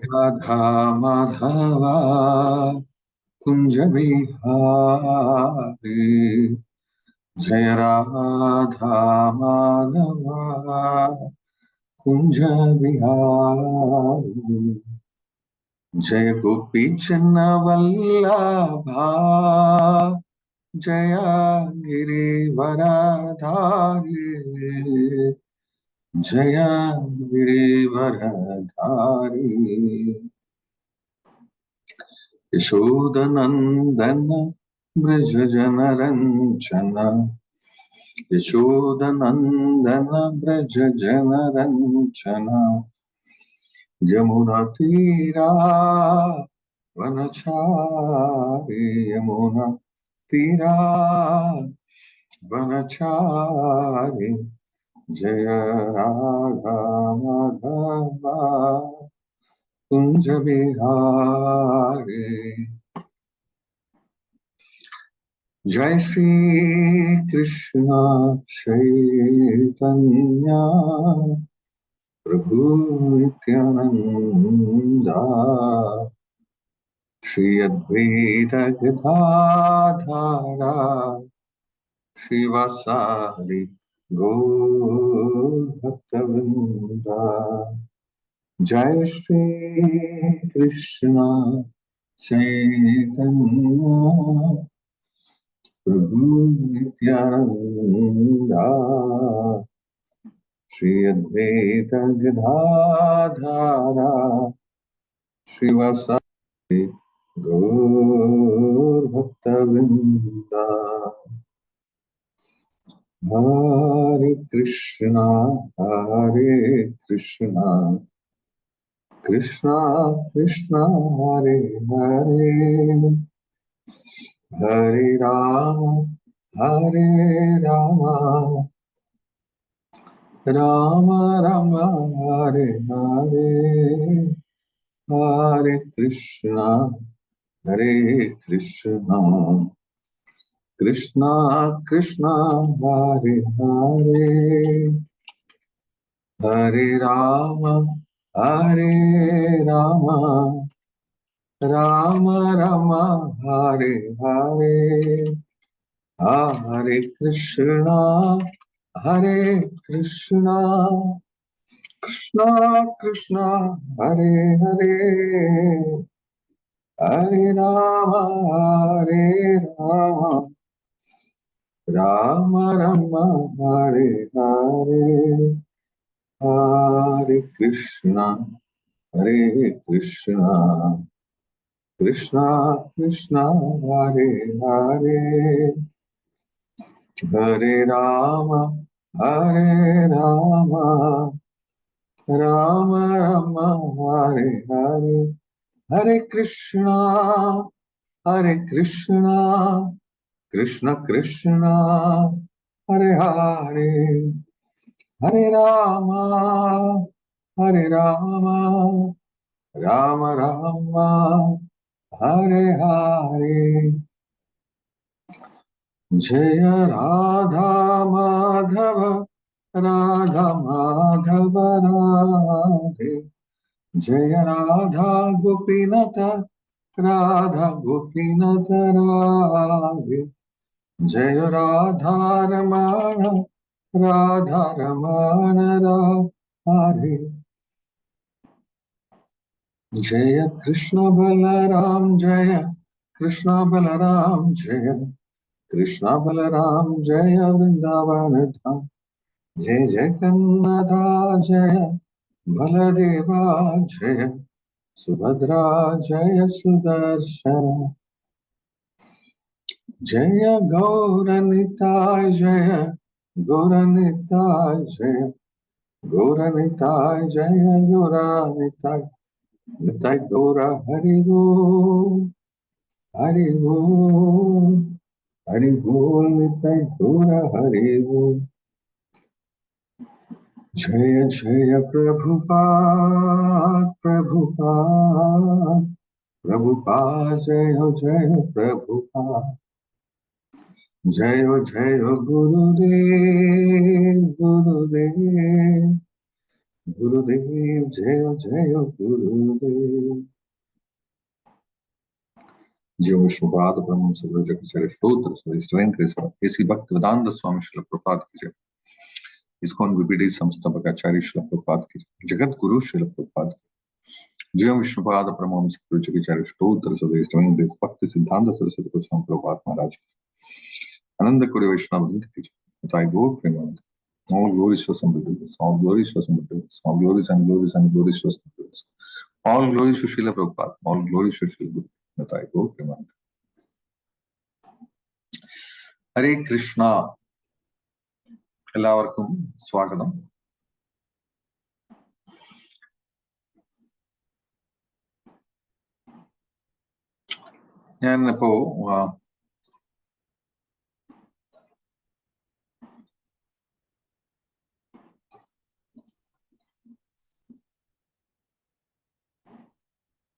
राधा माधवा कुंज बिहारी जय राधा माधवा कुंज बिहारी जय गोपी चन्न वल्लभा जय गिरिवरधारी जय गिरिवरधारी यशोदनंदन ब्रज जन रंजन यशोदनंदन ब्रज जन रंजन यमुना तीरा वनचारी यमुना तीरा वनचारी जय राधा माधवा कुंज बिहारी जय श्री कृष्ण चैतन्य प्रभु नित्यानंदा श्री अद्वैत गदाधरा श्रीवासादि गौर भक्तवृंदा जय श्री कृष्ण चैतन्य प्रभु नित्यानंदा श्री अद्वैत गदाधरा श्रीवासादि गौर भक्तवृंदा हरे कृष्णा कृष्णा कृष्णा हरे हरे हरे राम राम राम हरे हरे हरे कृष्णा कृष्णा कृष्णा हरे हरे हरे राम राम राम हरे हरे हरे कृष्णा कृष्णा कृष्णा हरे हरे हरे राम राम राम हरे हरे हरे कृष्णा कृष्णा कृष्णा हरे हरे हरे राम राम राम हरे हरे हरे कृष्णा कृष्ण कृष्ण हरे हरे हरे राम राम राम हरे हरे जय राधा माधव राधे जय राधा गोपीनाथ राधे जय राधा रमण राधे जय कृष्ण बलराम जय कृष्ण बलराम जय कृष्ण बलराम जय वृंदावन धाम जय जय कन्नदा जय बलदेवा जय सुभद्रा जय सुदर्शन जय गौरनिताय जय गौरनिताय जय गौरनिताय जय गौरनिताय निताय गौर हरि बोल हरि बोल हरि बोल निताय गौर हरि बोल जय जय प्रभुपाद जय हो प्रभुपाद जय हो गुरुदेव Gurudev, Jaya Jaya Gurudev. Jiva Vishnupada Brahman Sabrajakacharya Shtotra, so his divine grace for A.C. Bhaktivedanta Swami Srila Prabhupada ki jai. ISKCON VPD Samstha Bhattacharya Srila Prabhupada ki jai. Jagat Guru Srila Prabhupada ki jai. Jiva Vishnupada Brahman Sabrajakacharya Shtotra, so his divine grace Bhakti Siddhanta Saraswati Goswami Prabhupada Maharaj ki jai. Ananda Kuri Vaishnava Vrinda ki jai. Tathai Gaur Premanand. All glories to Sambuddhas, all glories to Sambuddhas, all glories and glories and glories to Sambuddhas. All glories to Srila Prabhupada, all glories to Srila Guru. Tathai Gaur Premanand. ഹരേ കൃഷ്ണ. എല്ലാവർക്കും സ്വാഗതം. ഞാൻ ഇപ്പോ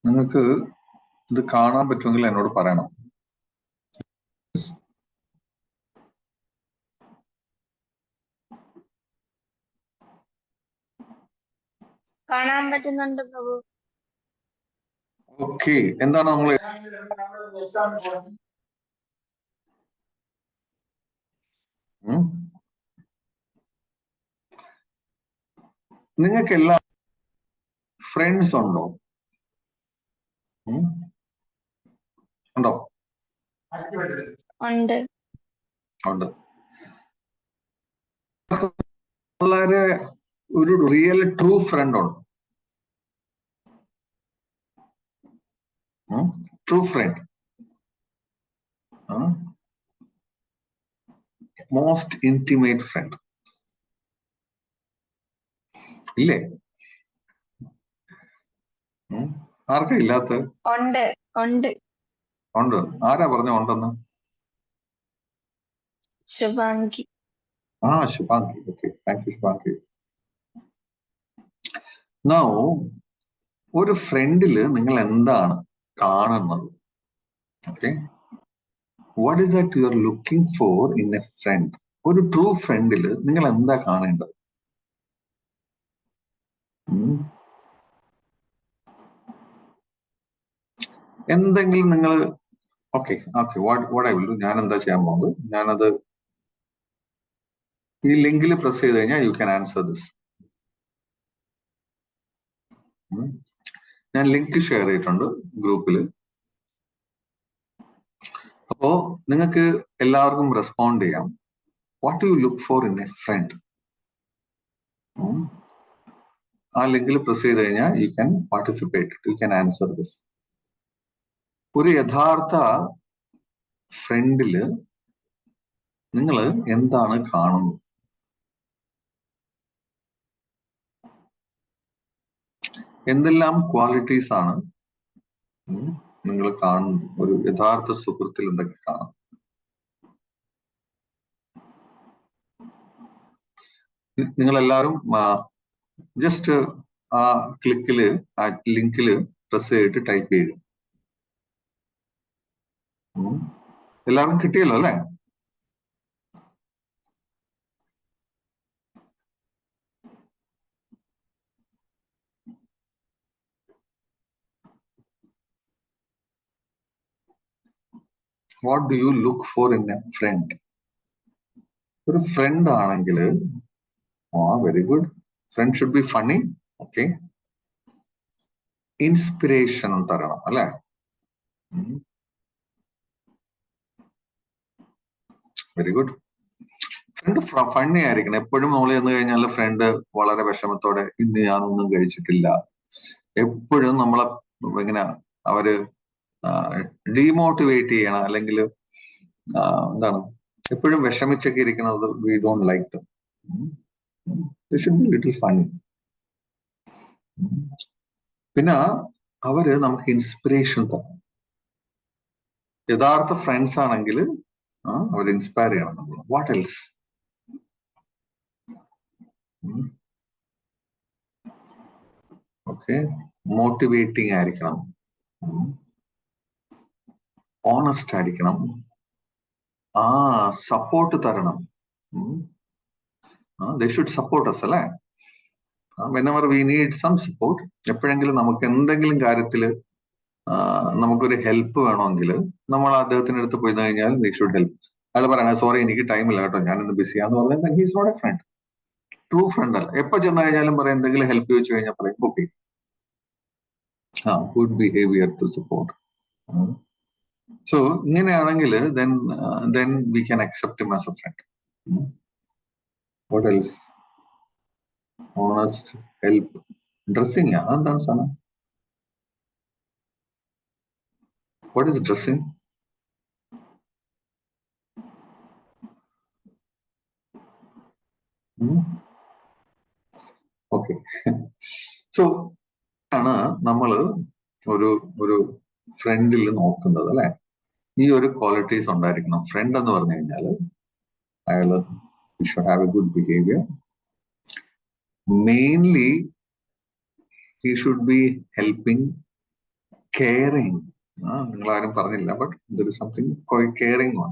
നിങ്ങൾക്ക് ഇത് കാണാൻ പറ്റുമെങ്കിൽ എന്നോട് പറയണം. കാണാൻ പറ്റുന്നുണ്ട് പ്രഭു. ഓക്കെ, എന്താണ് നമ്മൾ നിങ്ങൾക്ക് എല്ലാ ഫ്രണ്ട്സ് ഉണ്ടോ? ഉണ്ടോ? ഉണ്ട്. ഉണ്ട്. വളരെ ഒരു റിയൽ ട്രൂ ഫ്രണ്ട് ഉണ്ട്. True friend, most intimate friend ഇല്ലേ? ആർക്കാ ഇല്ലാത്ത? ഉണ്ട് ഉണ്ട് ഉണ്ട്. ആരാ പറഞ്ഞ ഉണ്ടെന്ന്? Shubhangi. Shubhangi. Okay, thank you Shubhangi. Now ഒരു ഫ്രണ്ടില് നിങ്ങൾ എന്താണ് കാണുന്നത്? Okay, what is that you are looking for in a friend? ഒരു ട്രൂ ഫ്രണ്ടില് നിങ്ങൾ എന്താ കാണേണ്ടത്? എന്തെങ്കിലും നിങ്ങൾ okay what I will do, ഞാൻ എന്താ ചെയ്യാൻ പോകുന്നത്, ഞാനത് ഈ ലിങ്കിൽ പ്രസ് ചെയ്ത് കഴിഞ്ഞാൽ യു ക്യാൻ ആൻസർ ദിസ്. ഞാൻ ലിങ്ക് ഷെയർ ചെയ്തിട്ടുണ്ട് ഗ്രൂപ്പിൽ. അപ്പോ നിങ്ങൾക്ക് എല്ലാവർക്കും റെസ്പോണ്ട് ചെയ്യാം. What you look for in a front? ആ ലിങ്കിൽ പ്രസ് ചെയ്ത് കഴിഞ്ഞാൽ you can participate, you can answer this. ഒരു യഥാർത്ഥ ഫ്രണ്ടില് നിങ്ങൾ എന്താണ് കാണുന്നത്? എന്തെല്ലാം ക്വാളിറ്റീസ് ആണ് നിങ്ങൾ കാണുന്നത്? ഒരു യഥാർത്ഥ സുഹൃത്തിൽ എന്തൊക്കെ കാണാം? നിങ്ങളെല്ലാവരും ജസ്റ്റ് ആ ക്ലിക്കില് ആ ലിങ്കില് പ്രസ് ചെയ്തിട്ട് ടൈപ്പ് ചെയ്തു. എല്ലാവർക്കും കിട്ടിയല്ലോ അല്ലെ? What do you look for in a friend? ഒരു ഫ്രണ്ട് ആണെങ്കിൽ very good, friend should be funny. Okay, inspiration തരണം അല്ലെ? Very good. ഫ്രണ്ട് ഫണ്ണി ആയിരിക്കണം. എപ്പോഴും നമ്മൾ ചെന്ന് കഴിഞ്ഞാൽ ഫ്രണ്ട് വളരെ വിഷമത്തോടെ ഇന്ന് ഞാനൊന്നും കഴിച്ചിട്ടില്ല, എപ്പോഴും നമ്മളെ ഇങ്ങനെ അവര് ഡീമോട്ടിവേറ്റ് ചെയ്യണം, അല്ലെങ്കിൽ എന്താണ് എപ്പോഴും വിഷമിച്ചൊക്കെ ഇരിക്കുന്നത് we don't like dum. They should be little funny. പിന്നെ അവര് നമുക്ക് ഇൻസ്പിറേഷൻ തരണം. യഥാർത്ഥ ഫ്രണ്ട്സ് ആണെങ്കിൽ അവർ ഇൻസ്പയർ ചെയ്യണം നമ്മൾ. What else? ഓക്കെ, മോട്ടിവേറ്റിംഗ് ആയിരിക്കണം, ഓണസ്റ്റ് ആയിരിക്കണം, സപ്പോർട്ട് തരണം. ദേ ഷുഡ് സപ്പോർട്ട് അസ് അല്ലേ? whenever we need some support, എപ്പോഴെങ്കിലും നമുക്ക് എന്തെങ്കിലും കാര്യത്തിൽ നമുക്കൊരു ഹെൽപ്പ് വേണമെങ്കിൽ നമ്മൾ അദ്ദേഹത്തിന്റെ അടുത്ത് പോയി കഴിഞ്ഞാൽ വി ഷുഡ് ഹെൽപ്പ്. അയാൾ പറയണ സോറി എനിക്ക് ടൈം ഇല്ല കേട്ടോ, ഞാൻ ഇന്ന് ബിസിയാന്ന് പറഞ്ഞാൽ he's not a friend, true friend അല്ല. എപ്പോ ചെന്ന് കഴിഞ്ഞാലും പറയാം എന്തെങ്കിലും ഹെൽപ്പ് ചോദിച്ചു കഴിഞ്ഞാൽ പറയും okay, good behaviour to support. So ഇങ്ങനെയാണെങ്കിൽ then we can accept him as a friend. What else? Honest help. Dressing, എന്താണ് സാധനം? What is dressing? Okay. So ആണ് നമ്മള് ഒരു ഫ്രണ്ടിൽ നോക്കുന്നത് അല്ലെ. ഈ ഒരു ക്വാളിറ്റീസ് ഉണ്ടായിരിക്കണം. ഫ്രണ്ട് എന്ന് പറഞ്ഞു കഴിഞ്ഞാൽ അയാള് should have A good behaviour. Mainly he should be helping, caring. നിങ്ങൾ ആരും പറഞ്ഞില്ല, but there is something caring on.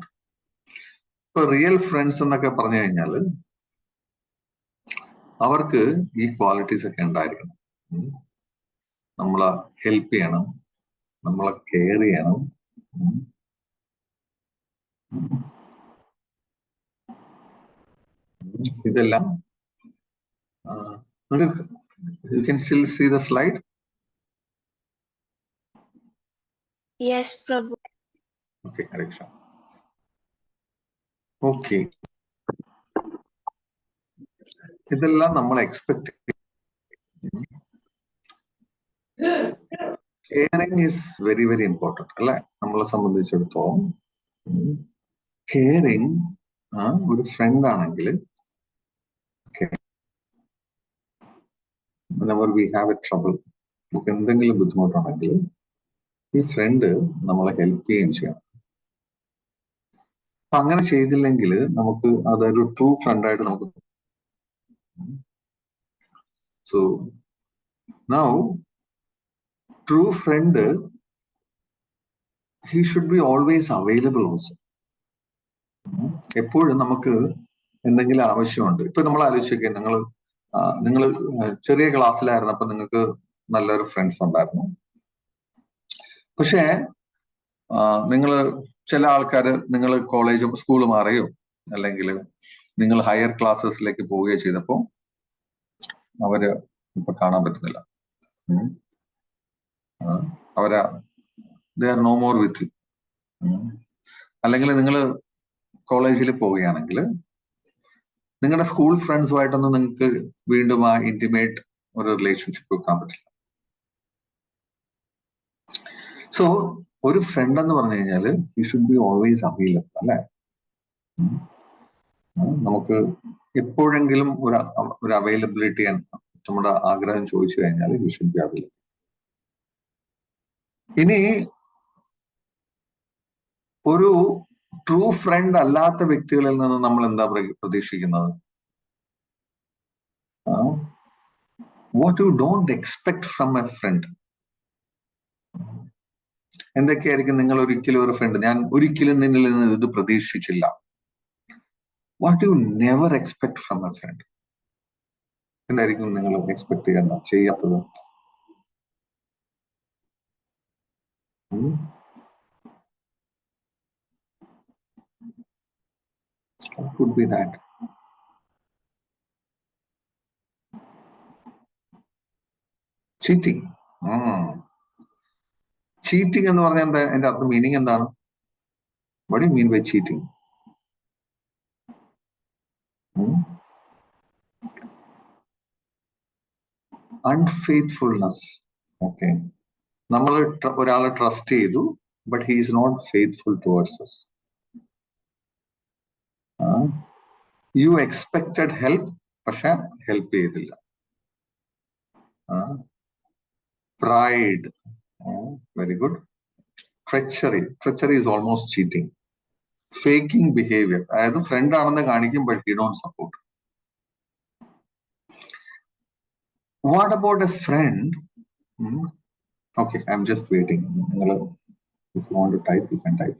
ഇപ്പൊ റിയൽ ഫ്രണ്ട്സ് എന്നൊക്കെ പറഞ്ഞു കഴിഞ്ഞാൽ അവർക്ക് ഈ ക്വാളിറ്റീസ് ഒക്കെ ഉണ്ടായിരിക്കണം. നമ്മളെ ഹെൽപ്പ് ചെയ്യണം, നമ്മളെ കെയർ ചെയ്യണം, ഇതെല്ലാം. You can still see the slide? Yes, Prabhu. Okay, Ariksha. Okay. ഇതെല്ലാം നമ്മൾ expect. Caring is very very important അല്ലെ നമ്മളെ സംബന്ധിച്ചിടത്തോളം. കെയറിങ് ഒരു ഫ്രണ്ട് ആണെങ്കിൽ whenever we have a trouble, നമുക്ക് എന്തെങ്കിലും ബുദ്ധിമുട്ടാണെങ്കിൽ ഈ ഫ്രണ്ട് നമ്മളെ ഹെൽപ്പ് ചെയ്യുകയും ചെയ്യണം. അപ്പൊ അങ്ങനെ ചെയ്തില്ലെങ്കിൽ നമുക്ക് അതൊരു ട്രൂ ഫ്രണ്ട് ആയിട്ട് നമുക്ക്. So now true front he should be always available also. എപ്പോഴും നമുക്ക് എന്തെങ്കിലും ആവശ്യമുണ്ട്. ഇപ്പൊ നമ്മൾ ആലോചിക്കുക, നിങ്ങൾ ചെറിയ ക്ലാസ്സിലായിരുന്നപ്പോ നിങ്ങൾക്ക് നല്ലൊരു ഫ്രണ്ട്സ് ഉണ്ടായിരുന്നു. പക്ഷേ നിങ്ങൾ ചില ആൾക്കാർ നിങ്ങൾ കോളേജും സ്കൂള് മാറുകയോ അല്ലെങ്കിൽ നിങ്ങൾ ഹയർ ക്ലാസ്സസിലേക്ക് പോവുകയോ ചെയ്തപ്പോൾ അവര് ഇപ്പൊ കാണാൻ പറ്റുന്നില്ല. അവരാ they are no more with you. അല്ലെങ്കിൽ നിങ്ങൾ കോളേജിൽ പോവുകയാണെങ്കിൽ നിങ്ങളുടെ സ്കൂൾ ഫ്രണ്ട്സുമായിട്ടൊന്നും നിങ്ങൾക്ക് വീണ്ടും ആ ഇന്റിമേറ്റ് ഒരു റിലേഷൻഷിപ്പ് വെക്കാൻ പറ്റില്ല. സോ ഒരു ഫ്രണ്ട് എന്ന് പറഞ്ഞു കഴിഞ്ഞാൽ you should be always available അല്ലെ. നമുക്ക് എപ്പോഴെങ്കിലും ഒരു അവൈലബിലിറ്റി നമ്മുടെ ആഗ്രഹം ചോദിച്ചു കഴിഞ്ഞാൽ യു ഷുഡ് ബി അവൈലബിൾ. ഇനി ഒരു ട്രൂ ഫ്രണ്ട് അല്ലാത്ത വ്യക്തികളിൽ നിന്ന് നമ്മൾ എന്താ പ്രതീക്ഷിക്കുന്നത്? What you don't expect from a friend. എന്തൊക്കെയായിരിക്കും നിങ്ങൾ ഒരിക്കലും ഒരു ഫ്രണ്ട്, ഞാൻ ഒരിക്കലും നിന്നിൽ നിന്ന് ഇത് പ്രതീക്ഷിച്ചില്ല. What you never expect from a front. എന്തായിരിക്കും നിങ്ങൾ എക്സ്പെക്ട് ചെയ്യാത്തത്? What could be that? Cheating. Cheating എന്ന് പറഞ്ഞാൽ എന്താ? എന്റെ അർത്ഥം മീനിങ് എന്താണ്? What do you mean by cheating? Unfaithfulness. Okay. നമ്മൾ ഒരാളെ ട്രസ്റ്റ് ചെയ്തു, but he is not faithful towards us. You expected help, പക്ഷെ ഹെൽപ്പ് ചെയ്തില്ല. Pride. Very good. Treachery is almost cheating. Faking behaviour, അതായത് ഫ്രണ്ട് ആണെന്ന് കാണിക്കും but you don't support. What about a friend? Okay, I'm just waiting. If you want to type, you can type.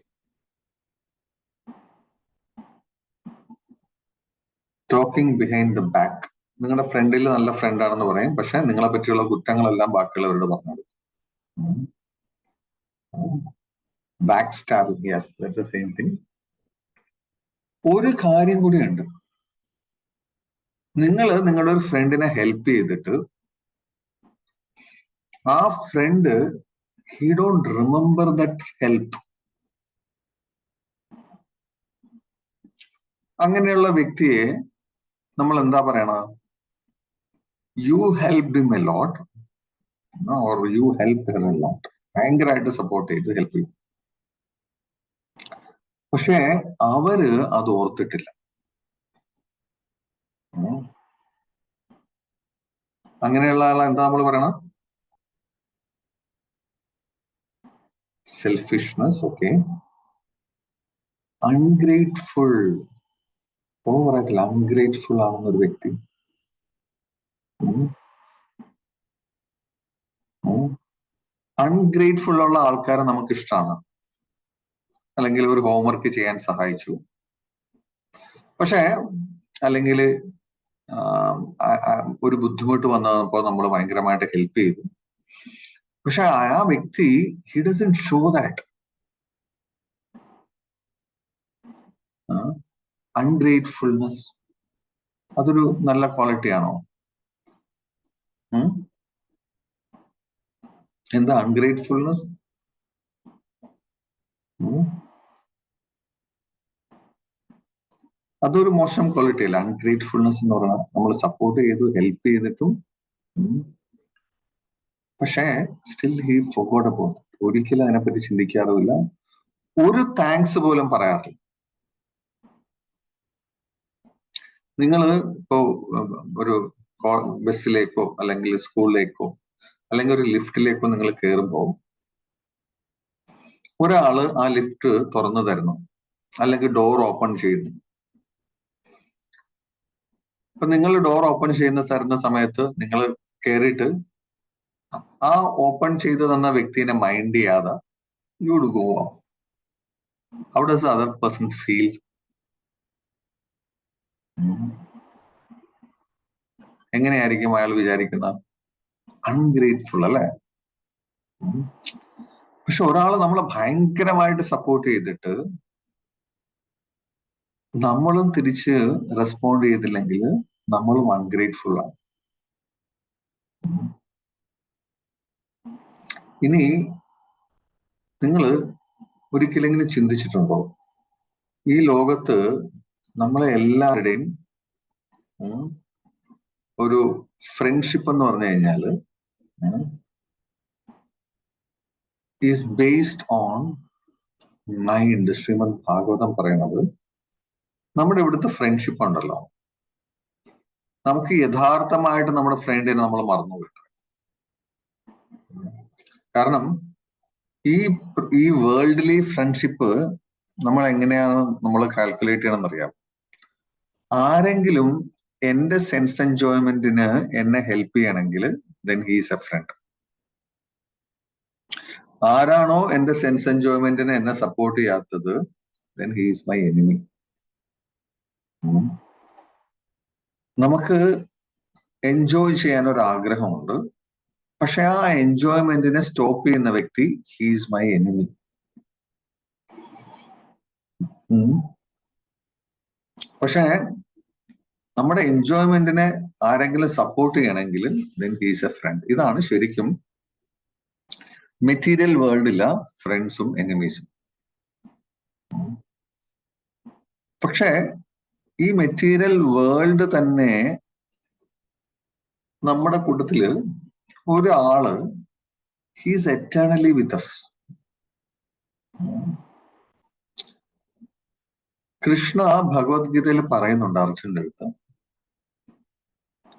Talking behind the back. നിങ്ങളുടെ ഫ്രണ്ടിൽ നല്ല ഫ്രണ്ടാണെന്ന് പറയും, പക്ഷെ നിങ്ങളെ പറ്റിയുള്ള കുറ്റങ്ങളെല്ലാം ബാക്കിയുള്ളവരോട് പറഞ്ഞു കൊടുക്കും. Back stabbing, yes, that's the same thing. ഒരു കാര്യം കൂടിയുണ്ട്, നിങ്ങൾ നിങ്ങളുടെ ഒരു ഫ്രണ്ടിനെ ഹെൽപ്പ് ചെയ്തിട്ട് ആ friend he don't remember that help. അങ്ങനെയുള്ള വ്യക്തിയെ നമ്മൾ എന്താ പറയണ? You helped him a lot or you help her a lot. ഭയങ്കരമായിട്ട് സപ്പോർട്ട് ചെയ്ത് ഹെൽപ്പ് ചെയ്തു, പക്ഷെ അവര് അത് ഓർത്തിട്ടില്ല. അങ്ങനെയുള്ള ആളെ എന്താ നമ്മൾ പറയണ? സെൽഫിഷ്നെസ്. ഓക്കെ. അൺഗ്രേറ്റ്ഫുൾ. പറയത്തില്ല അൺഗ്രേറ്റ്ഫുൾ ആവുന്ന ഒരു വ്യക്തി. അൺഗ്രേറ്റ്ഫുൾ ഉള്ള ആൾക്കാരെ നമുക്ക് ഇഷ്ടമാണ്, അല്ലെങ്കിൽ ഒരു ഹോംവർക്ക് ചെയ്യാൻ സഹായിച്ചു, പക്ഷെ അല്ലെങ്കിൽ ഒരു ബുദ്ധിമുട്ട് വന്നപ്പോൾ നമ്മൾ ഭയങ്കരമായിട്ട് ഹെൽപ്പ് ചെയ്തു, പക്ഷെ ആ വ്യക്തി ഹി ഡസന്റ് ഷോ ദാറ്റ്. അൺഗ്രേറ്റ്ഫുൾനെസ് അതൊരു നല്ല ക്വാളിറ്റി ആണോ? എന്താ അൺഗ്രേറ്റ്ഫുൾനെസ്? അതൊരു മോശം ക്വാളിറ്റി അല്ല. അൺഗ്രേറ്റ്ഫുൾനെസ് എന്ന് പറഞ്ഞാൽ നമ്മൾ സപ്പോർട്ട് ചെയ്തു, ഹെൽപ്പ് ചെയ്തിട്ടും പക്ഷേ സ്റ്റിൽ ഹി ഫോർഗോട്ട് അബൌട്ട്. ഒരിക്കലും അതിനെപ്പറ്റി ചിന്തിക്കാറുമില്ല, ഒരു താങ്ക്സ് പോലും പറയാറില്ല. നിങ്ങൾ ഇപ്പോ ഒരു ബസ്സിലേക്കോ അല്ലെങ്കിൽ സ്കൂളിലേക്കോ അല്ലെങ്കിൽ ഒരു ലിഫ്റ്റിലേക്കോ നിങ്ങൾ കയറുമ്പോൾ ഒരാള് ആ ലിഫ്റ്റ് തുറന്നു തരുന്നു അല്ലെങ്കിൽ ഡോർ ഓപ്പൺ ചെയ്യുന്നു. അപ്പൊ നിങ്ങൾ ഡോർ ഓപ്പൺ തരുന്ന സമയത്ത് നിങ്ങൾ കയറിയിട്ട് ആ ഓപ്പൺ ചെയ്തു തന്ന വ്യക്തിനെ മൈൻഡ് ചെയ്യാതെ you would go out. How does other person feel? എങ്ങനെയായിരിക്കും അയാൾ വിചാരിക്കുന്നത്? അൺഗ്രേറ്റ്ഫുൾ അല്ലേ? പക്ഷെ ഒരാള് നമ്മളെ ഭയങ്കരമായിട്ട് സപ്പോർട്ട് ചെയ്തിട്ട് നമ്മളും തിരിച്ച് റെസ്പോണ്ട് ചെയ്തില്ലെങ്കിൽ നമ്മളും അൺഗ്രേറ്റ്ഫുൾ ആണ്. ഇനി നിങ്ങൾ ഒരിക്കലെങ്കിലും ചിന്തിച്ചിട്ടുണ്ടോ, ഈ ലോകത്ത് നമ്മളെ എല്ലാവരുടെയും ഒരു ഫ്രണ്ട്ഷിപ്പ് എന്ന് പറഞ്ഞു കഴിഞ്ഞാല് is based on mind. Shrimad Bhagavatam പറയുന്നത് നമ്മുടെ ഇവിടുത്തെ ഫ്രണ്ട്ഷിപ്പ് ഉണ്ടല്ലോ, നമുക്ക് യഥാർത്ഥമായിട്ട് നമ്മുടെ ഫ്രണ്ടിനെ നമ്മൾ മറന്നുപോയി. കാരണം ഈ വേൾഡിലി ഫ്രണ്ട്ഷിപ്പ് നമ്മൾ എങ്ങനെയാണ് നമ്മൾ കാൽക്കുലേറ്റ് ചെയ്യണമെന്ന് അറിയാം. ആരെങ്കിലും എന്റെ സെൻസ് എൻജോയ്മെന്റിന് എന്നെ ഹെൽപ്പ് ചെയ്യണമെങ്കിൽ ദെൻ ഹീസ് എ ഫ്രണ്ട്. ആരാണോ എന്റെ സെൻസ് എൻജോയ്മെന്റിന് എന്നെ സപ്പോർട്ട് ചെയ്യാത്തത് ദെൻ ഹീസ് മൈ എനിമി. നമുക്ക് എൻജോയ് ചെയ്യാൻ ഒരു ആഗ്രഹമുണ്ട്, പക്ഷെ ആ എൻജോയ്മെന്റിനെ സ്റ്റോപ്പ് ചെയ്യുന്ന വ്യക്തി ഹീസ് മൈ എനിമി. പക്ഷെ നമ്മുടെ എൻജോയ്മെന്റിനെ ആരെങ്കിലും സപ്പോർട്ട് ചെയ്യണമെങ്കിൽ ദെൻ ഹീസ് എ ഫ്രണ്ട്. ഇതാണ് ശരിക്കും മെറ്റീരിയൽ വേൾഡില ഫ്രണ്ട്സും എനിമീസും. പക്ഷെ ഈ മെറ്റീരിയൽ വേൾഡ് തന്നെ നമ്മുടെ കൂട്ടത്തില് ഒരാള് he's eternally with us. Krishna ഭഗവത്ഗീതയിൽ പറയുന്നുണ്ട് അർജുന്റെ അടുത്ത്,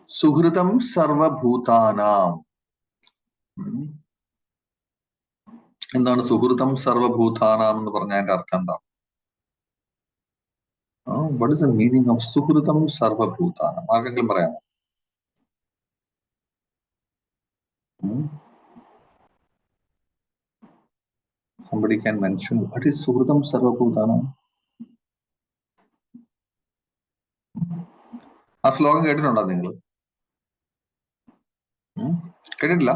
സുഹൃതം സർവഭൂതാനാം. എന്താണ് സുഹൃതം സർവഭൂതാനാം എന്ന് പറഞ്ഞാൽ അതിന്റെ അർത്ഥം എന്താ? What is the meaning of സുഹൃതം സർവഭൂതാനാം? ആർക്കെങ്കിലും പറയാമോ? Somebody can mention what is സുഹൃതം സർവഭൂതാനാം? ആ ശ്ലോകം കേട്ടിട്ടുണ്ടോ നിങ്ങൾ? കേട്ടിട്ടില്ല?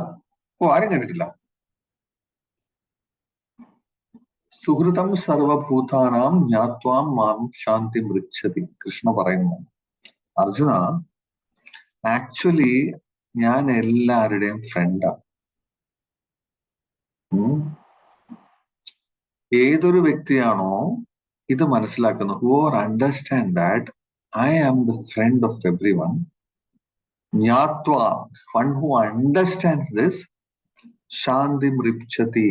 ഓ, ആരും കേട്ടിട്ടില്ല. സുഹൃതം സർവഭൂതാനാം ജ്ഞാത്വാം മാം ശാന്തി മൃച്ഛതി. കൃഷ്ണ പറയുന്നു, അർജുന, ആക്ച്വലി ഞാൻ എല്ലാവരുടെയും ഫ്രണ്ടാണ്. ഏതൊരു വ്യക്തിയാണോ ഇത് മനസ്സിലാക്കുന്നത്, who are understand that I am the friend of everyone, ജ്ഞാത്വാ, വൺ ഹു അണ്ടർസ്റ്റാൻഡ്സ് ദിസ്, ശാന്തി മൃച്ഛതി.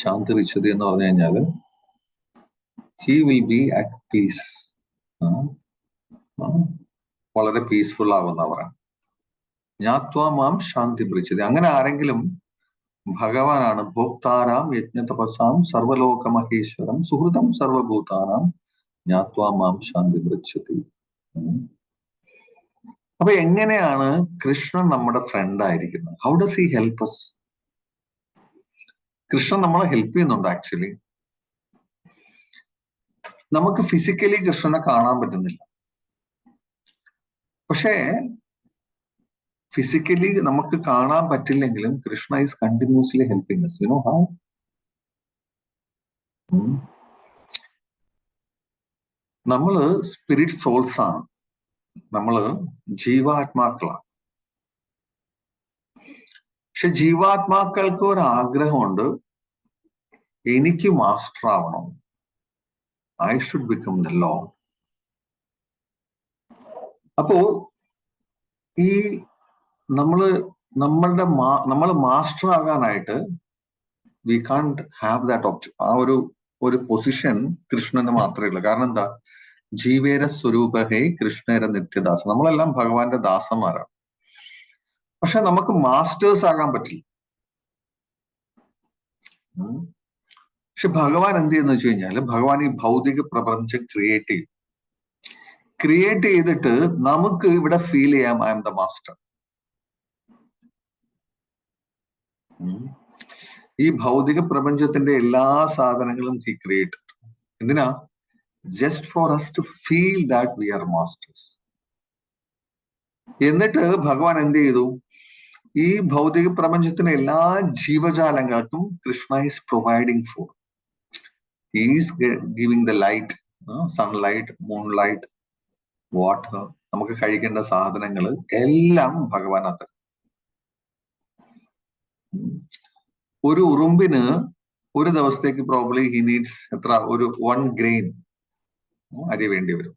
ശാന്തി മൃച്ഛതി എന്ന് പറഞ്ഞു കഴിഞ്ഞാൽ he will be at peace. വളരെ പീസ്ഫുൾ ആവുന്നവരാണ്. ജ്ഞാത്വാ മാം ശാന്തി മൃച്ഛതി. അങ്ങനെ ആരെങ്കിലും, ഭഗവാനാണ് ഭോക്താരാം യജ്ഞതപസാം സർവലോക മഹേശ്വരം സുഹൃതം സർവഭൂതാനാം ജ്ഞാത്വാ മാം ശാന്തി മൃച്ഛതി. അപ്പൊ എങ്ങനെയാണ് കൃഷ്ണൻ നമ്മുടെ ഫ്രണ്ട് ആയിരിക്കുന്നത്? How does he help us? Krishnan നമ്മളെ ഹെൽപ്പ് ചെയ്യുന്നുണ്ട്. ആക്ച്വലി നമുക്ക് ഫിസിക്കലി കൃഷ്ണനെ കാണാൻ പറ്റുന്നില്ല, പക്ഷേ ഫിസിക്കലി നമുക്ക് കാണാൻ പറ്റില്ലെങ്കിലും Krishna is continuously helping us. You know how? നമ്മള് സ്പിരിറ്റ് സോൾസ് ആണ്, നമ്മള് ജീവാത്മാക്കളാണ്. പക്ഷെ ജീവാത്മാക്കൾക്ക് ഒരു ആഗ്രഹമുണ്ട്, എനിക്ക് മാസ്റ്റർ ആവണം, I should become the lord. അപ്പോ ഈ നമ്മൾ മാസ്റ്റർ ആകാനായിട്ട് we can't have that option. ആ ഒരു പൊസിഷൻ കൃഷ്ണന് മാത്രമേ ഉള്ളൂ. കാരണം എന്താ? ജീവേര സ്വരൂപഹേ കൃഷ്ണേര നിത്യദാസ. നമ്മളെല്ലാം ഭഗവാന്റെ ദാസന്മാരാണ്, പക്ഷെ നമുക്ക് മാസ്റ്റേഴ്സ് ആകാൻ പറ്റില്ല. പക്ഷെ ഭഗവാൻ എന്ത് ചെയ്യുന്ന വെച്ച് കഴിഞ്ഞാൽ, ഭഗവാൻ ഈ ഭൗതിക പ്രപഞ്ചം ക്രിയേറ്റ് ചെയ്തിട്ട് നമുക്ക് ഇവിടെ ഫീൽ ചെയ്യാം, ഐ എം ദ മാസ്റ്റർ. ഈ ഭൗതിക പ്രപഞ്ചത്തിന്റെ എല്ലാ സാധനങ്ങളും ഹി ക്രിയേറ്റഡ്. എന്തിനാ? Just for us to feel that we are masters. എന്നിട്ട് ഭഗവാൻ എന്ത് ചെയ്തു? ഈ ഭൗതിക പ്രപഞ്ചത്തിന് എല്ലാ ജീവജാലങ്ങൾക്കും Krishna is providing food. Is giving the light, sunlight, moonlight, water, നമുക്ക് കഴിക്കേണ്ട സാധനങ്ങൾ എല്ലാം ഭഗവാൻ അത്. ഒരു ഉറുമ്പിന് ഒരു ദിവസത്തേക്ക് പ്രോബ്ലി ഹി നീഡ്സ് എത്ര? ഒരു 1 grain അരി വേണ്ടി വരും.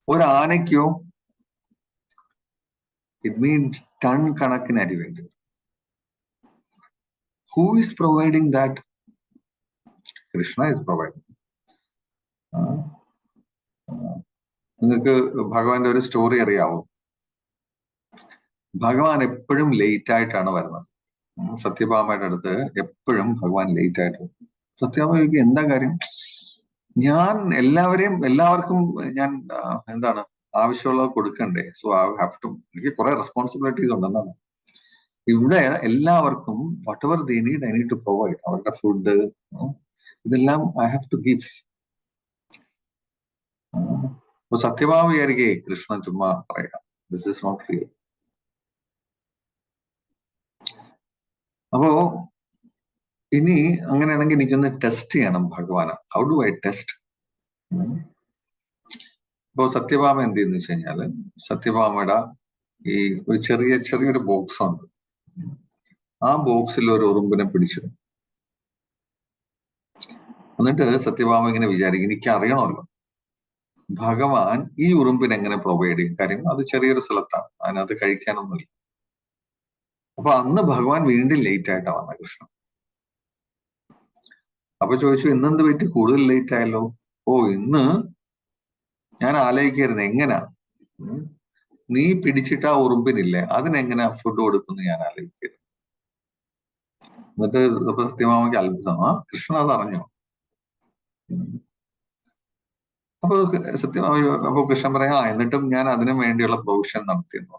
ഒരു ആനയ്ക്കോ ഇറ്റ് മീൻസ് ടൺ കണക്കിന് അരി വേണ്ടി വരും. Who is providing that? Krishna is providing. നിങ്ങൾക്ക് ഭഗവാന്റെ ഒരു സ്റ്റോറി അറിയാവോ? ഭഗവാൻ എപ്പോഴും ലേറ്റ് ആയിട്ടാണ് വരുന്നത്. സത്യഭാമയുടെ അടുത്ത് എപ്പോഴും ഭഗവാൻ ലേറ്റ് ആയിട്ട് വരും. സത്യഭാമ ചോദിക്കും, എന്താ കാര്യം? ഞാൻ എല്ലാവർക്കും ഞാൻ എന്താണ് ആവശ്യമുള്ളത് കൊടുക്കണ്ടേ? സോ ഐ ഹാവ് ടു, എനിക്ക് കുറെ റെസ്പോൺസിബിലിറ്റീസ് ഉണ്ട്. എന്താണ്? ഇവിടെ എല്ലാവർക്കും whatever they need I need to provide. അവരുടെ ഫുഡ് ഇതെല്ലാം ഐ ഹാവ് ടു ഗിവ്. അപ്പൊ സത്യഭാമ വിചാരിക്കേ കൃഷ്ണൻ ചുമ്മാ പറയാം, ദിസ് ഇസ് നോട്ട് റിയൽ. അപ്പോ ഇനി അങ്ങനെയാണെങ്കിൽ എനിക്കൊന്ന് ടെസ്റ്റ് ചെയ്യണം ഭഗവാന്. How do eye test? ഇപ്പോ സത്യഭാമ എന്ത് ചെയ്യുന്ന വെച്ച് കഴിഞ്ഞാല്, സത്യഭാമയുടെ ഈ ഒരു ചെറിയൊരു ബോക്സ് ഉണ്ട്. ആ ബോക്സിൽ ഒരു ഉറുമ്പിനെ പിടിച്ചു. എന്നിട്ട് സത്യഭാമ ഇങ്ങനെ വിചാരിക്കും, എനിക്ക് അറിയണമല്ലോ ഭഗവാൻ ഈ ഉറുമ്പിനെ എങ്ങനെ പ്രൊവൈഡ് ചെയ്യും. കാര്യം അത് ചെറിയൊരു സ്ഥലത്താണ്, അതിനകത്ത് കഴിക്കാനൊന്നുമില്ല. അപ്പൊ അന്ന് ഭഗവാൻ വീണ്ടും ലേറ്റ് ആയിട്ടാ വന്ന കൃഷ്ണൻ. അപ്പൊ ചോദിച്ചു, ഇന്നെന്ത് പറ്റി കൂടുതൽ ലേറ്റ് ആയല്ലോ? ഓ, ഇന്ന് ഞാൻ ആലോചിക്കായിരുന്നു എങ്ങനാ നീ പിടിച്ചിട്ട് ആ ഉറുമ്പിനില്ലേ അതിനെങ്ങനെ ഫുഡ് കൊടുക്കുന്നു ഞാൻ ആലോചിക്കരുത്. എന്നിട്ട് സത്യഭാമയ്ക്ക് അത്ഭുതം, കൃഷ്ണൻ അത് അറിഞ്ഞു. അപ്പൊ അപ്പൊ കൃഷ്ണൻ പറയാ, എന്നിട്ടും ഞാൻ അതിനു വേണ്ടിയുള്ള പ്രൊവിഷൻ നടത്തിയെന്നു.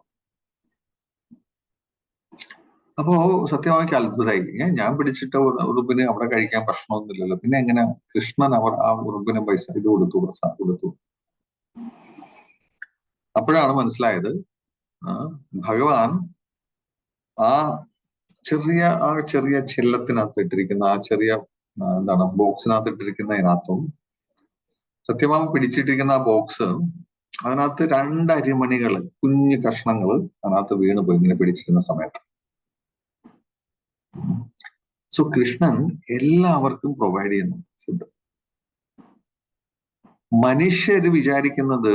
അപ്പോ സത്യഭാമയ്ക്ക് അത്ഭുതമായി. ഞാൻ പിടിച്ചിട്ട ഉറുമ്പിന് അവിടെ കഴിക്കാൻ പ്രശ്നമൊന്നുമില്ലല്ലോ, പിന്നെ എങ്ങനെ കൃഷ്ണൻ ആ ഉറുമ്പിന് പൈസ ഇത് കൊടുത്തു? അപ്പോഴാണ് മനസ്സിലായത് ഭഗവാൻ ആ ചെറിയ ചില്ലത്തിനകത്ത് ഇട്ടിരിക്കുന്ന ആ ചെറിയ എന്താണ് ബോക്സിനകത്ത് ഇട്ടിരിക്കുന്നതിനകത്തും സത്യഭാമ പിടിച്ചിട്ടിരിക്കുന്ന ആ ബോക്സ്, അതിനകത്ത് 2 അരിമണികള്, കുഞ്ഞു കഷ്ണങ്ങള് അതിനകത്ത് വീണ് പോയി ഇങ്ങനെ പിടിച്ചിരുന്ന സമയത്ത്. സോ കൃഷ്ണൻ എല്ലാവർക്കും പ്രൊവൈഡ് ചെയ്യുന്നു ഫുഡ്. മനുഷ്യര് വിചാരിക്കുന്നത്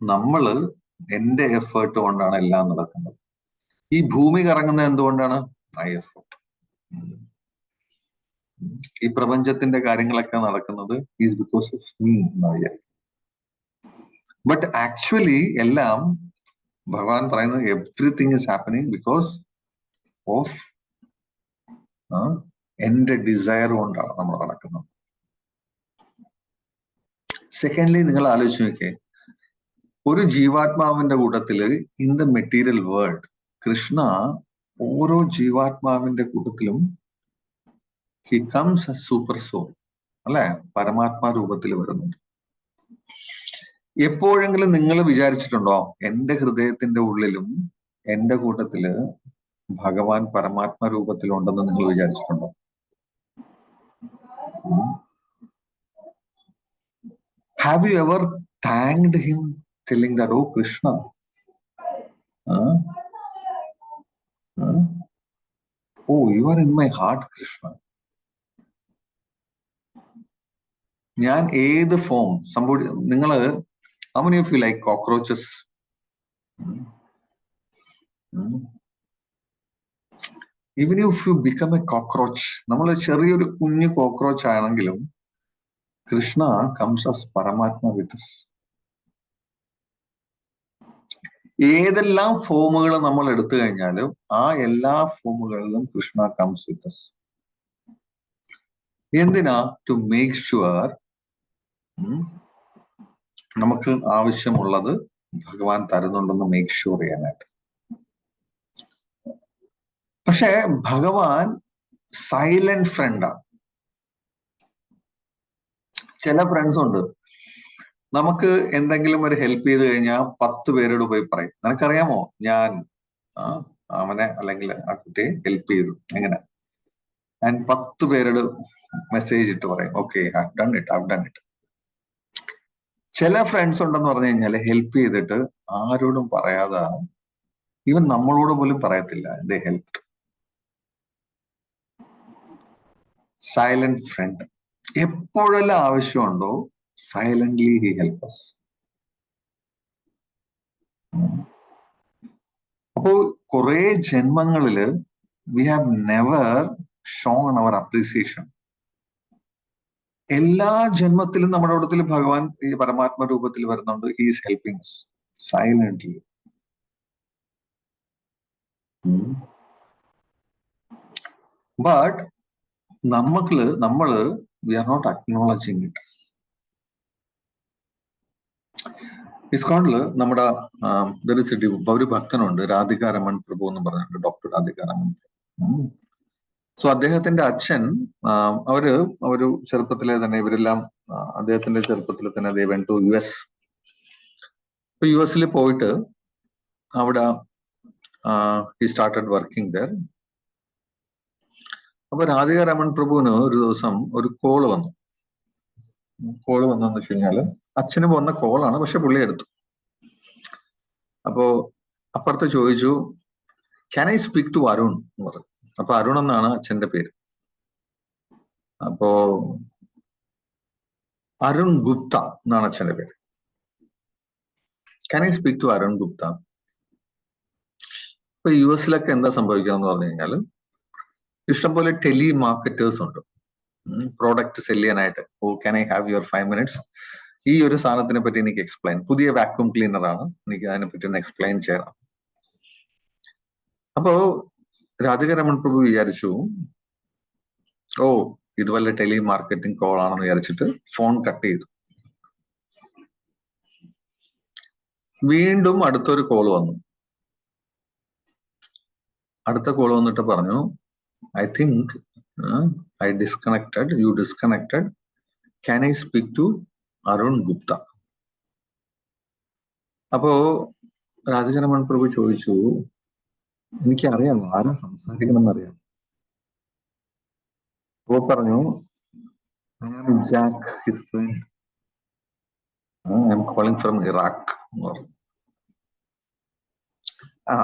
നമ്മള് എന്റെ എഫേർട്ട് കൊണ്ടാണ് എല്ലാം നടക്കുന്നത്. ഈ ഭൂമി കറങ്ങുന്നത് എന്തുകൊണ്ടാണ്? My effort. ഈ പ്രപഞ്ചത്തിന്റെ കാര്യങ്ങളൊക്കെ നടക്കുന്നത് ഈസ് ബിക്കോസ് ഓഫ് മീ എന്ന് വിചാരിക്കും. ബട്ട് ആക്ച്വലി എല്ലാം ഭഗവാൻ പറയുന്നത് everything is happening because of എന്റെ ഡിസയർ കൊണ്ടാണ് നമ്മൾ നടക്കുന്നത്. സെക്കൻഡ്ലി, നിങ്ങൾ ആലോചിച്ച് നോക്കിയേ, ഒരു ജീവാത്മാവിന്റെ കൂട്ടത്തില് in the material world Krishna ഓരോ ജീവാത്മാവിന്റെ കൂട്ടത്തിലും he comes a super soul, അല്ലെ, പരമാത്മാ രൂപത്തിൽ വരുന്നുണ്ട്. എപ്പോഴെങ്കിലും നിങ്ങൾ വിചാരിച്ചിട്ടുണ്ടോ എന്റെ ഹൃദയത്തിന്റെ ഉള്ളിലും എന്റെ കൂട്ടത്തില് ഭഗവാൻ പരമാത്മാ രൂപത്തിലുണ്ടെന്ന് നിങ്ങൾ വിചാരിച്ചിട്ടുണ്ടോ? Have you ever thanked him, telling that, oh Krishna, oh, you are in my heart, Krishna. ഞാൻ ഏത് ഫോം നിങ്ങള്, how many of you like cockroaches? Even if you become a cockroach, നമ്മൾ ചെറിയൊരു കുഞ്ഞു കോക്രോച്ച് ആണെങ്കിലും Krishna comes as Paramatma with us. ഏതെല്ലാം ഫോമുകൾ നമ്മൾ എടുത്തു കഴിഞ്ഞാലും ആ എല്ലാ ഫോമുകളിലും കൃഷ്ണ comes with us. എന്തിനാ? ടു മേക്ക് ഷുവർ നമുക്ക് ആവശ്യമുള്ളത് ഭഗവാൻ തരുന്നുണ്ടെന്ന് മേക്ക് ഷുവർ ചെയ്യാനായിട്ട്. പക്ഷെ ഭഗവാൻ സൈലന്റ് ഫ്രണ്ടാണ്. ചില ഫ്രണ്ട്സ് ഉണ്ട്, നമുക്ക് എന്തെങ്കിലും ഒരു ഹെൽപ്പ് ചെയ്ത് കഴിഞ്ഞാൽ 10 പേരോട് പോയി പറയും, നിനക്കറിയാമോ ഞാൻ അവനെ അല്ലെങ്കിൽ ആ കുട്ടിയെ ഹെൽപ്പ് ചെയ്തു, എങ്ങനെ? ആൻഡ് 10 പേരോട് മെസ്സേജ് ഇട്ട് പറയും, ഓക്കെ, ഹാവ് ഡൺ ഇറ്റ്. ചില ഫ്രണ്ട്സ് ഉണ്ടെന്ന് പറഞ്ഞു കഴിഞ്ഞാല് ഹെൽപ്പ് ചെയ്തിട്ട് ആരോടും പറയാതെ, ഈവൻ നമ്മളോട് പോലും പറയത്തില്ല, ദേ ഹെൽപ്പ്. Silent front. എപ്പോഴെല്ലാം ആവശ്യമുണ്ടോ സൈലന്റ്ലി ഹി ഹെൽപ്പ് us. അപ്പോ കുറെ ജന്മങ്ങളില് we have never shown our appreciation. എല്ലാ ജന്മത്തിലും നമ്മുടെ കൂട്ടത്തിൽ ഭഗവാൻ ഈ പരമാത്മ രൂപത്തിൽ വരുന്നുണ്ട്. He is helping us silently. But നമ്മള് we are not acknowledging it. ഇസ്കോണില് നമ്മുടെ ഒരു ഭക്തനുണ്ട്, രാധിക രമൺ പ്രഭു എന്ന് പറഞ്ഞിട്ടുണ്ട്, ഡോക്ടർ രാധിക രമൺ. സോ അദ്ദേഹത്തിന്റെ അച്ഛൻ അവര് ചെറുപ്പത്തിലെ തന്നെ, ഇവരെല്ലാം അദ്ദേഹത്തിന്റെ ചെറുപ്പത്തിൽ തന്നെ they went to US. ഇപ്പൊ US പോയിട്ട് അവിടെ he started working there. അപ്പൊ രാധിക രമൺ പ്രഭുവിന് ഒരു ദിവസം ഒരു കോള് വന്നെന്ന് വെച്ച് കഴിഞ്ഞാല് അച്ഛന് വന്ന കോളാണ്, പക്ഷെ പുള്ളി എടുത്തു. അപ്പോ അപ്പുറത്ത് ചോദിച്ചു, can I speak to Arun എന്ന് പറഞ്ഞു. അപ്പൊ അരുൺ എന്നാണ് അച്ഛന്റെ പേര്. അപ്പോ അരുൺ ഗുപ്ത എന്നാണ് അച്ഛന്റെ പേര്. Can I speak to Arun Gupta. ഇപ്പൊ US എന്താ സംഭവിക്കണം എന്ന് പറഞ്ഞു കഴിഞ്ഞാല് ഇഷ്ടംപോലെ ടെലി മാർക്കറ്റേഴ്സ് ഉണ്ട്, പ്രോഡക്റ്റ് സെല് ചെയ്യാനായിട്ട്. Oh, can I have your 5 minutes? ഈ ഒരു സാധനത്തിനെ പറ്റി എനിക്ക് എക്സ്പ്ലെയിൻ, പുതിയ വാക്യൂം ക്ലീനർ ആണ്, എനിക്ക് അതിനെ പറ്റി ഒന്ന് എക്സ്പ്ലെയിൻ ചെയ്യണം. അപ്പോ രാധിക രമൺ പ്രഭു വിചാരിച്ചു, ഓ ഇത് വല്ല ടെലി മാർക്കറ്റിംഗ് കോൾ ആണെന്ന് വിചാരിച്ചിട്ട് ഫോൺ കട്ട് ചെയ്തു. വീണ്ടും അടുത്തൊരു കോൾ വന്നു. അടുത്ത കോൾ വന്നിട്ട് പറഞ്ഞു, I think I disconnected, you disconnected. Can I speak to Arun Gupta? അപ്പോ രാധികരമൺ പ്രഭു ചോദിച്ചു, എനിക്കറിയാം ആരാ സംസാരിക്കണം എന്നറിയാം. അപ്പോ പറഞ്ഞു, I am Jack, his friend. I am calling from Iraq.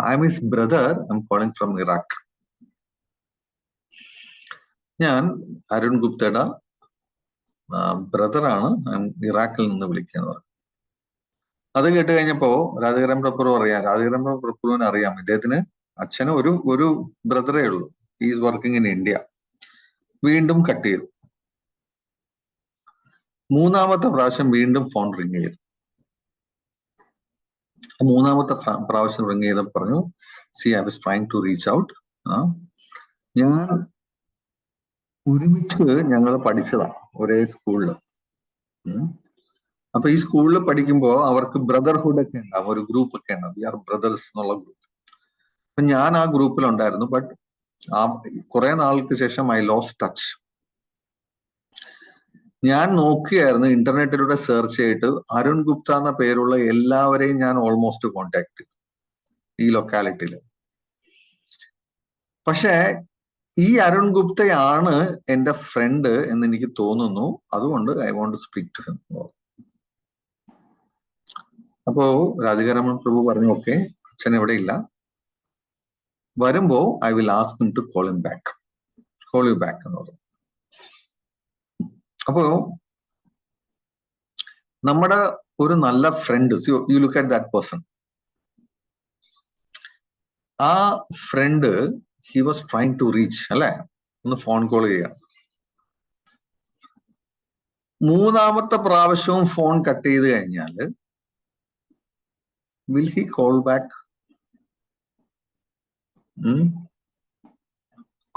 I'm his brother, I'm calling from Iraq. ഞാൻ അരുൺ ഗുപ്തയുടെ ബ്രദറാണ്, ഇറാഖിൽ നിന്ന് വിളിക്കുന്നത് പറഞ്ഞു. അത് കേട്ട് കഴിഞ്ഞപ്പോ രാധികരം പ്രഭു അറിയാം, രാധികരം പ്രഭുവിന് അറിയാം ഇദ്ദേഹത്തിന് അച്ഛന് ഒരു ബ്രദറേ ഉള്ളൂ. Is working in India. വീണ്ടും കട്ട് ചെയ്തു. മൂന്നാമത്തെ പ്രാവശ്യം വീണ്ടും ഫോൺ റിങ് ചെയ്തു. മൂന്നാമത്തെ പ്രാവശ്യം റിങ് ചെയ്തപ്പോൾ പറഞ്ഞു, see I was trying to reach out. ഞാൻ ഒരുമിച്ച് ഞങ്ങൾ പഠിച്ചതാ ഒരേ സ്കൂളില്. അപ്പൊ ഈ സ്കൂളിൽ പഠിക്കുമ്പോ അവർക്ക് ബ്രദർഹുഡ് ഒക്കെ ഉണ്ടാവും, ഒരു ഗ്രൂപ്പ് ഒക്കെ ഉണ്ടാവും, വി ആർ ബ്രദേഴ്സ് എന്നുള്ള ഗ്രൂപ്പ്. അപ്പൊ ഞാൻ ആ ഗ്രൂപ്പിലുണ്ടായിരുന്നു. ബട്ട് ആ കുറെ നാൾക്ക് ശേഷം ഐ ലോസ്റ്റ് ടച്ച്. ഞാൻ നോക്കിയായിരുന്നു ഇന്റർനെറ്റിലൂടെ സെർച്ച് ചെയ്തിട്ട് അരുൺ ഗുപ്ത എന്ന പേരുള്ള എല്ലാവരെയും ഞാൻ ഓൾമോസ്റ്റ് കോണ്ടാക്ട് ചെയ്തു ഈ ലൊക്കാലിറ്റിയിൽ. പക്ഷേ ഈ അരുൺ ഗുപ്തയാണ് എന്റെ ഫ്രണ്ട് എന്ന് എനിക്ക് തോന്നുന്നു, അതുകൊണ്ട് I want to speak to him. അപ്പോ രാധികാരമൺ പ്രഭു പറഞ്ഞു, ഓക്കെ, അച്ഛൻ ഇവിടെ ഇല്ല, വരുമ്പോ I will ask him to call you back എന്ന് പറഞ്ഞു. അപ്പോ നമ്മുടെ ഒരു നല്ല friend, you look at that person, ആ friend he was trying to reach, അല്ലെ, ഒന്ന് ഫോൺ കോൾ ചെയ്യാം. മൂന്നാമത്തെ പ്രാവശ്യവും ഫോൺ കട്ട് ചെയ്ത് കഴിഞ്ഞാൽ will he call back?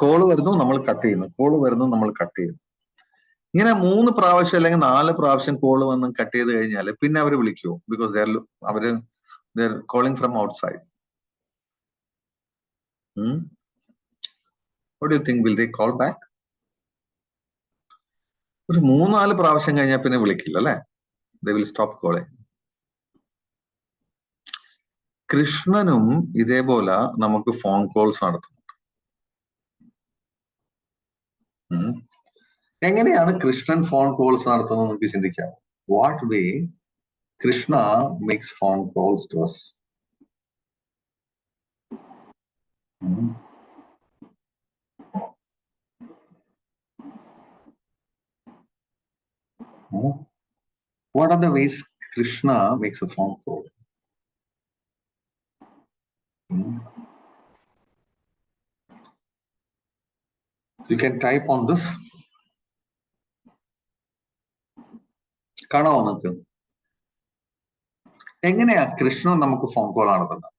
Call വരുന്നു, നമ്മൾ കട്ട് ചെയ്യുന്നു, കോള് വരുന്നു, നമ്മൾ കട്ട് ചെയ്യുന്നു. ഇങ്ങനെ 3 പ്രാവശ്യം അല്ലെങ്കിൽ 4 പ്രാവശ്യം കോള് വന്ന് കട്ട് ചെയ്ത് കഴിഞ്ഞാൽ പിന്നെ അവർ വിളിക്കുമോ? ബിക്കോസ് അവര് calling from outside. What do you think? Will they call back? ഒരു 3-4 പ്രാവശ്യം കഴിഞ്ഞാൽ പിന്നെ വിളിക്കില്ല, അല്ലെ? They will stop calling. കൃഷ്ണനും ഇതേപോലെ നമുക്ക് ഫോൺ കോൾസ് നടത്തുന്നുണ്ട്. എങ്ങനെയാണ് കൃഷ്ണൻ ഫോൺ കോൾസ് നടത്തുന്നത് നമുക്ക് ചിന്തിക്കാം. What way Krishna makes phone calls to us? What are the ways Krishna makes a phone call? You can type on this. കാണാമോ നിങ്ങൾക്ക്? എങ്ങനെയാ കൃഷ്ണ നമുക്ക് ഫോൺ കോൾ നടത്തുന്നത്?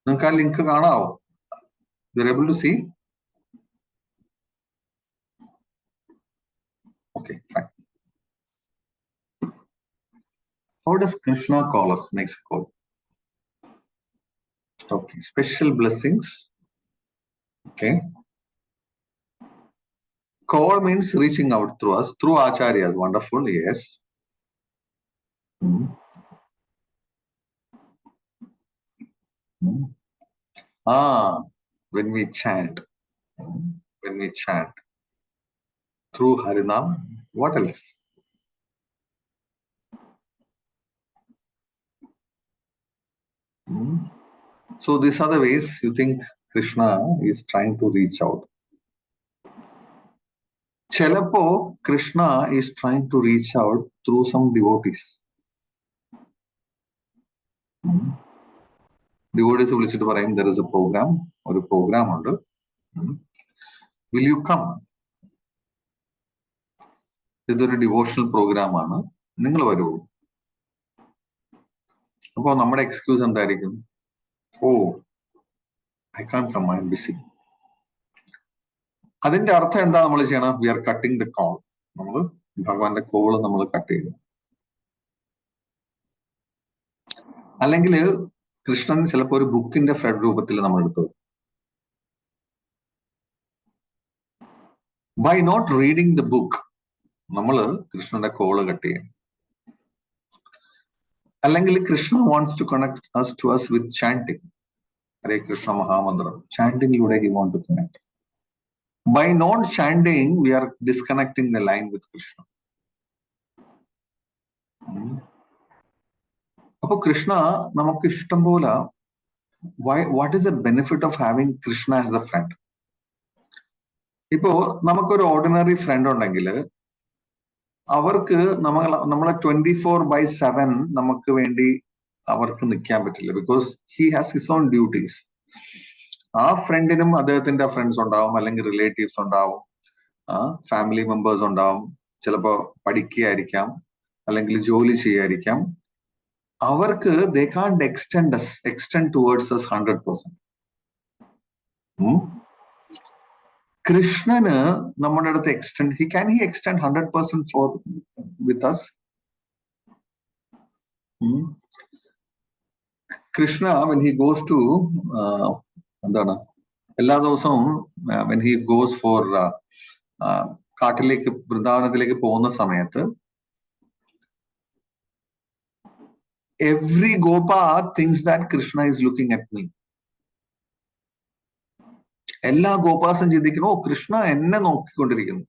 നിങ്ങൾക്ക് ആ link കാണാവോ? You are able to see? Okay, fine. How does Krishna call us? Makes a call. Okay, special blessings. Okay. Call means reaching out through us, through acharyas. Wonderful, yes. When we chant. Through Harinam. What else? So these are the ways you think Krishna is trying to reach out. Chelapo, Krishna is trying to reach out through some devotees. Devotees വിളിച്ചിട്ട് പറയും, there is a program, ഒരു program ഉണ്ട്, will you come? ഇതൊരു devotional programme ആണ്, നിങ്ങൾ വരൂ. അപ്പോ നമ്മുടെ എക്സ്ക്യൂസ് എന്തായിരിക്കും? Oh, I can come, I am busy. അതിന്റെ അർത്ഥം എന്താ നമ്മൾ ചെയ്യണം? We are cutting the call. നമ്മൾ ഭഗവാന്റെ കോള് നമ്മൾ കട്ട് ചെയ്യും. അല്ലെങ്കിൽ കൃഷ്ണൻ ചിലപ്പോൾ ഒരു ബുക്കിന്റെ ഫ്രെഡ് രൂപത്തിൽ നമ്മൾ എടുത്തു. By not reading the book നമ്മൾ കൃഷ്ണന്റെ കോള് കട്ട് ചെയ്യും. അല്ലെങ്കിൽ Krishna wants to connect us to us with chanting. Hare Krishna മഹാമന്ത്രം ചാൻഡിങ്ങിലൂടെ he want to connect. By not chanting, we are disconnecting the line with Krishna. അപ്പൊ കൃഷ്ണ നമുക്ക് ഇഷ്ടം പോലെ what is the benefit of having Krishna as a friend? ഇപ്പോ നമുക്കൊരു ordinary front ഉണ്ടെങ്കിൽ അവർക്ക് നമ്മളെ 24/7 നമുക്ക് വേണ്ടി അവർക്ക് നിൽക്കാൻ പറ്റില്ല. Because he has his own duties. ആ ഫ്രണ്ടിനും അദ്ദേഹത്തിന്റെ ഫ്രണ്ട്സ് ഉണ്ടാവും, അല്ലെങ്കിൽ റിലേറ്റീവ്സ് ഉണ്ടാവും, ഫാമിലി മെമ്പേഴ്സ് ഉണ്ടാവും, ചിലപ്പോ പഠിക്കുകയായിരിക്കാം, അല്ലെങ്കിൽ ജോലി ചെയ്യായിരിക്കാം. അവർക്ക് they can't extend towards us 100%. കൃഷ്ണന് നമ്മുടെ അടുത്ത് can he extend 100% with us? Krishna, when he goes to എന്താണ് എല്ലാ ദിവസവും when he goes for കാട്ടിലേക്ക് വൃന്ദാവനത്തിലേക്ക് പോകുന്ന സമയത്ത് every gopa thinks that Krishna is looking at me. എല്ലാ ഗോപാസും ചിന്തിക്കുന്നു, ഓ കൃഷ്ണ എന്നെ നോക്കിക്കൊണ്ടിരിക്കുന്നു.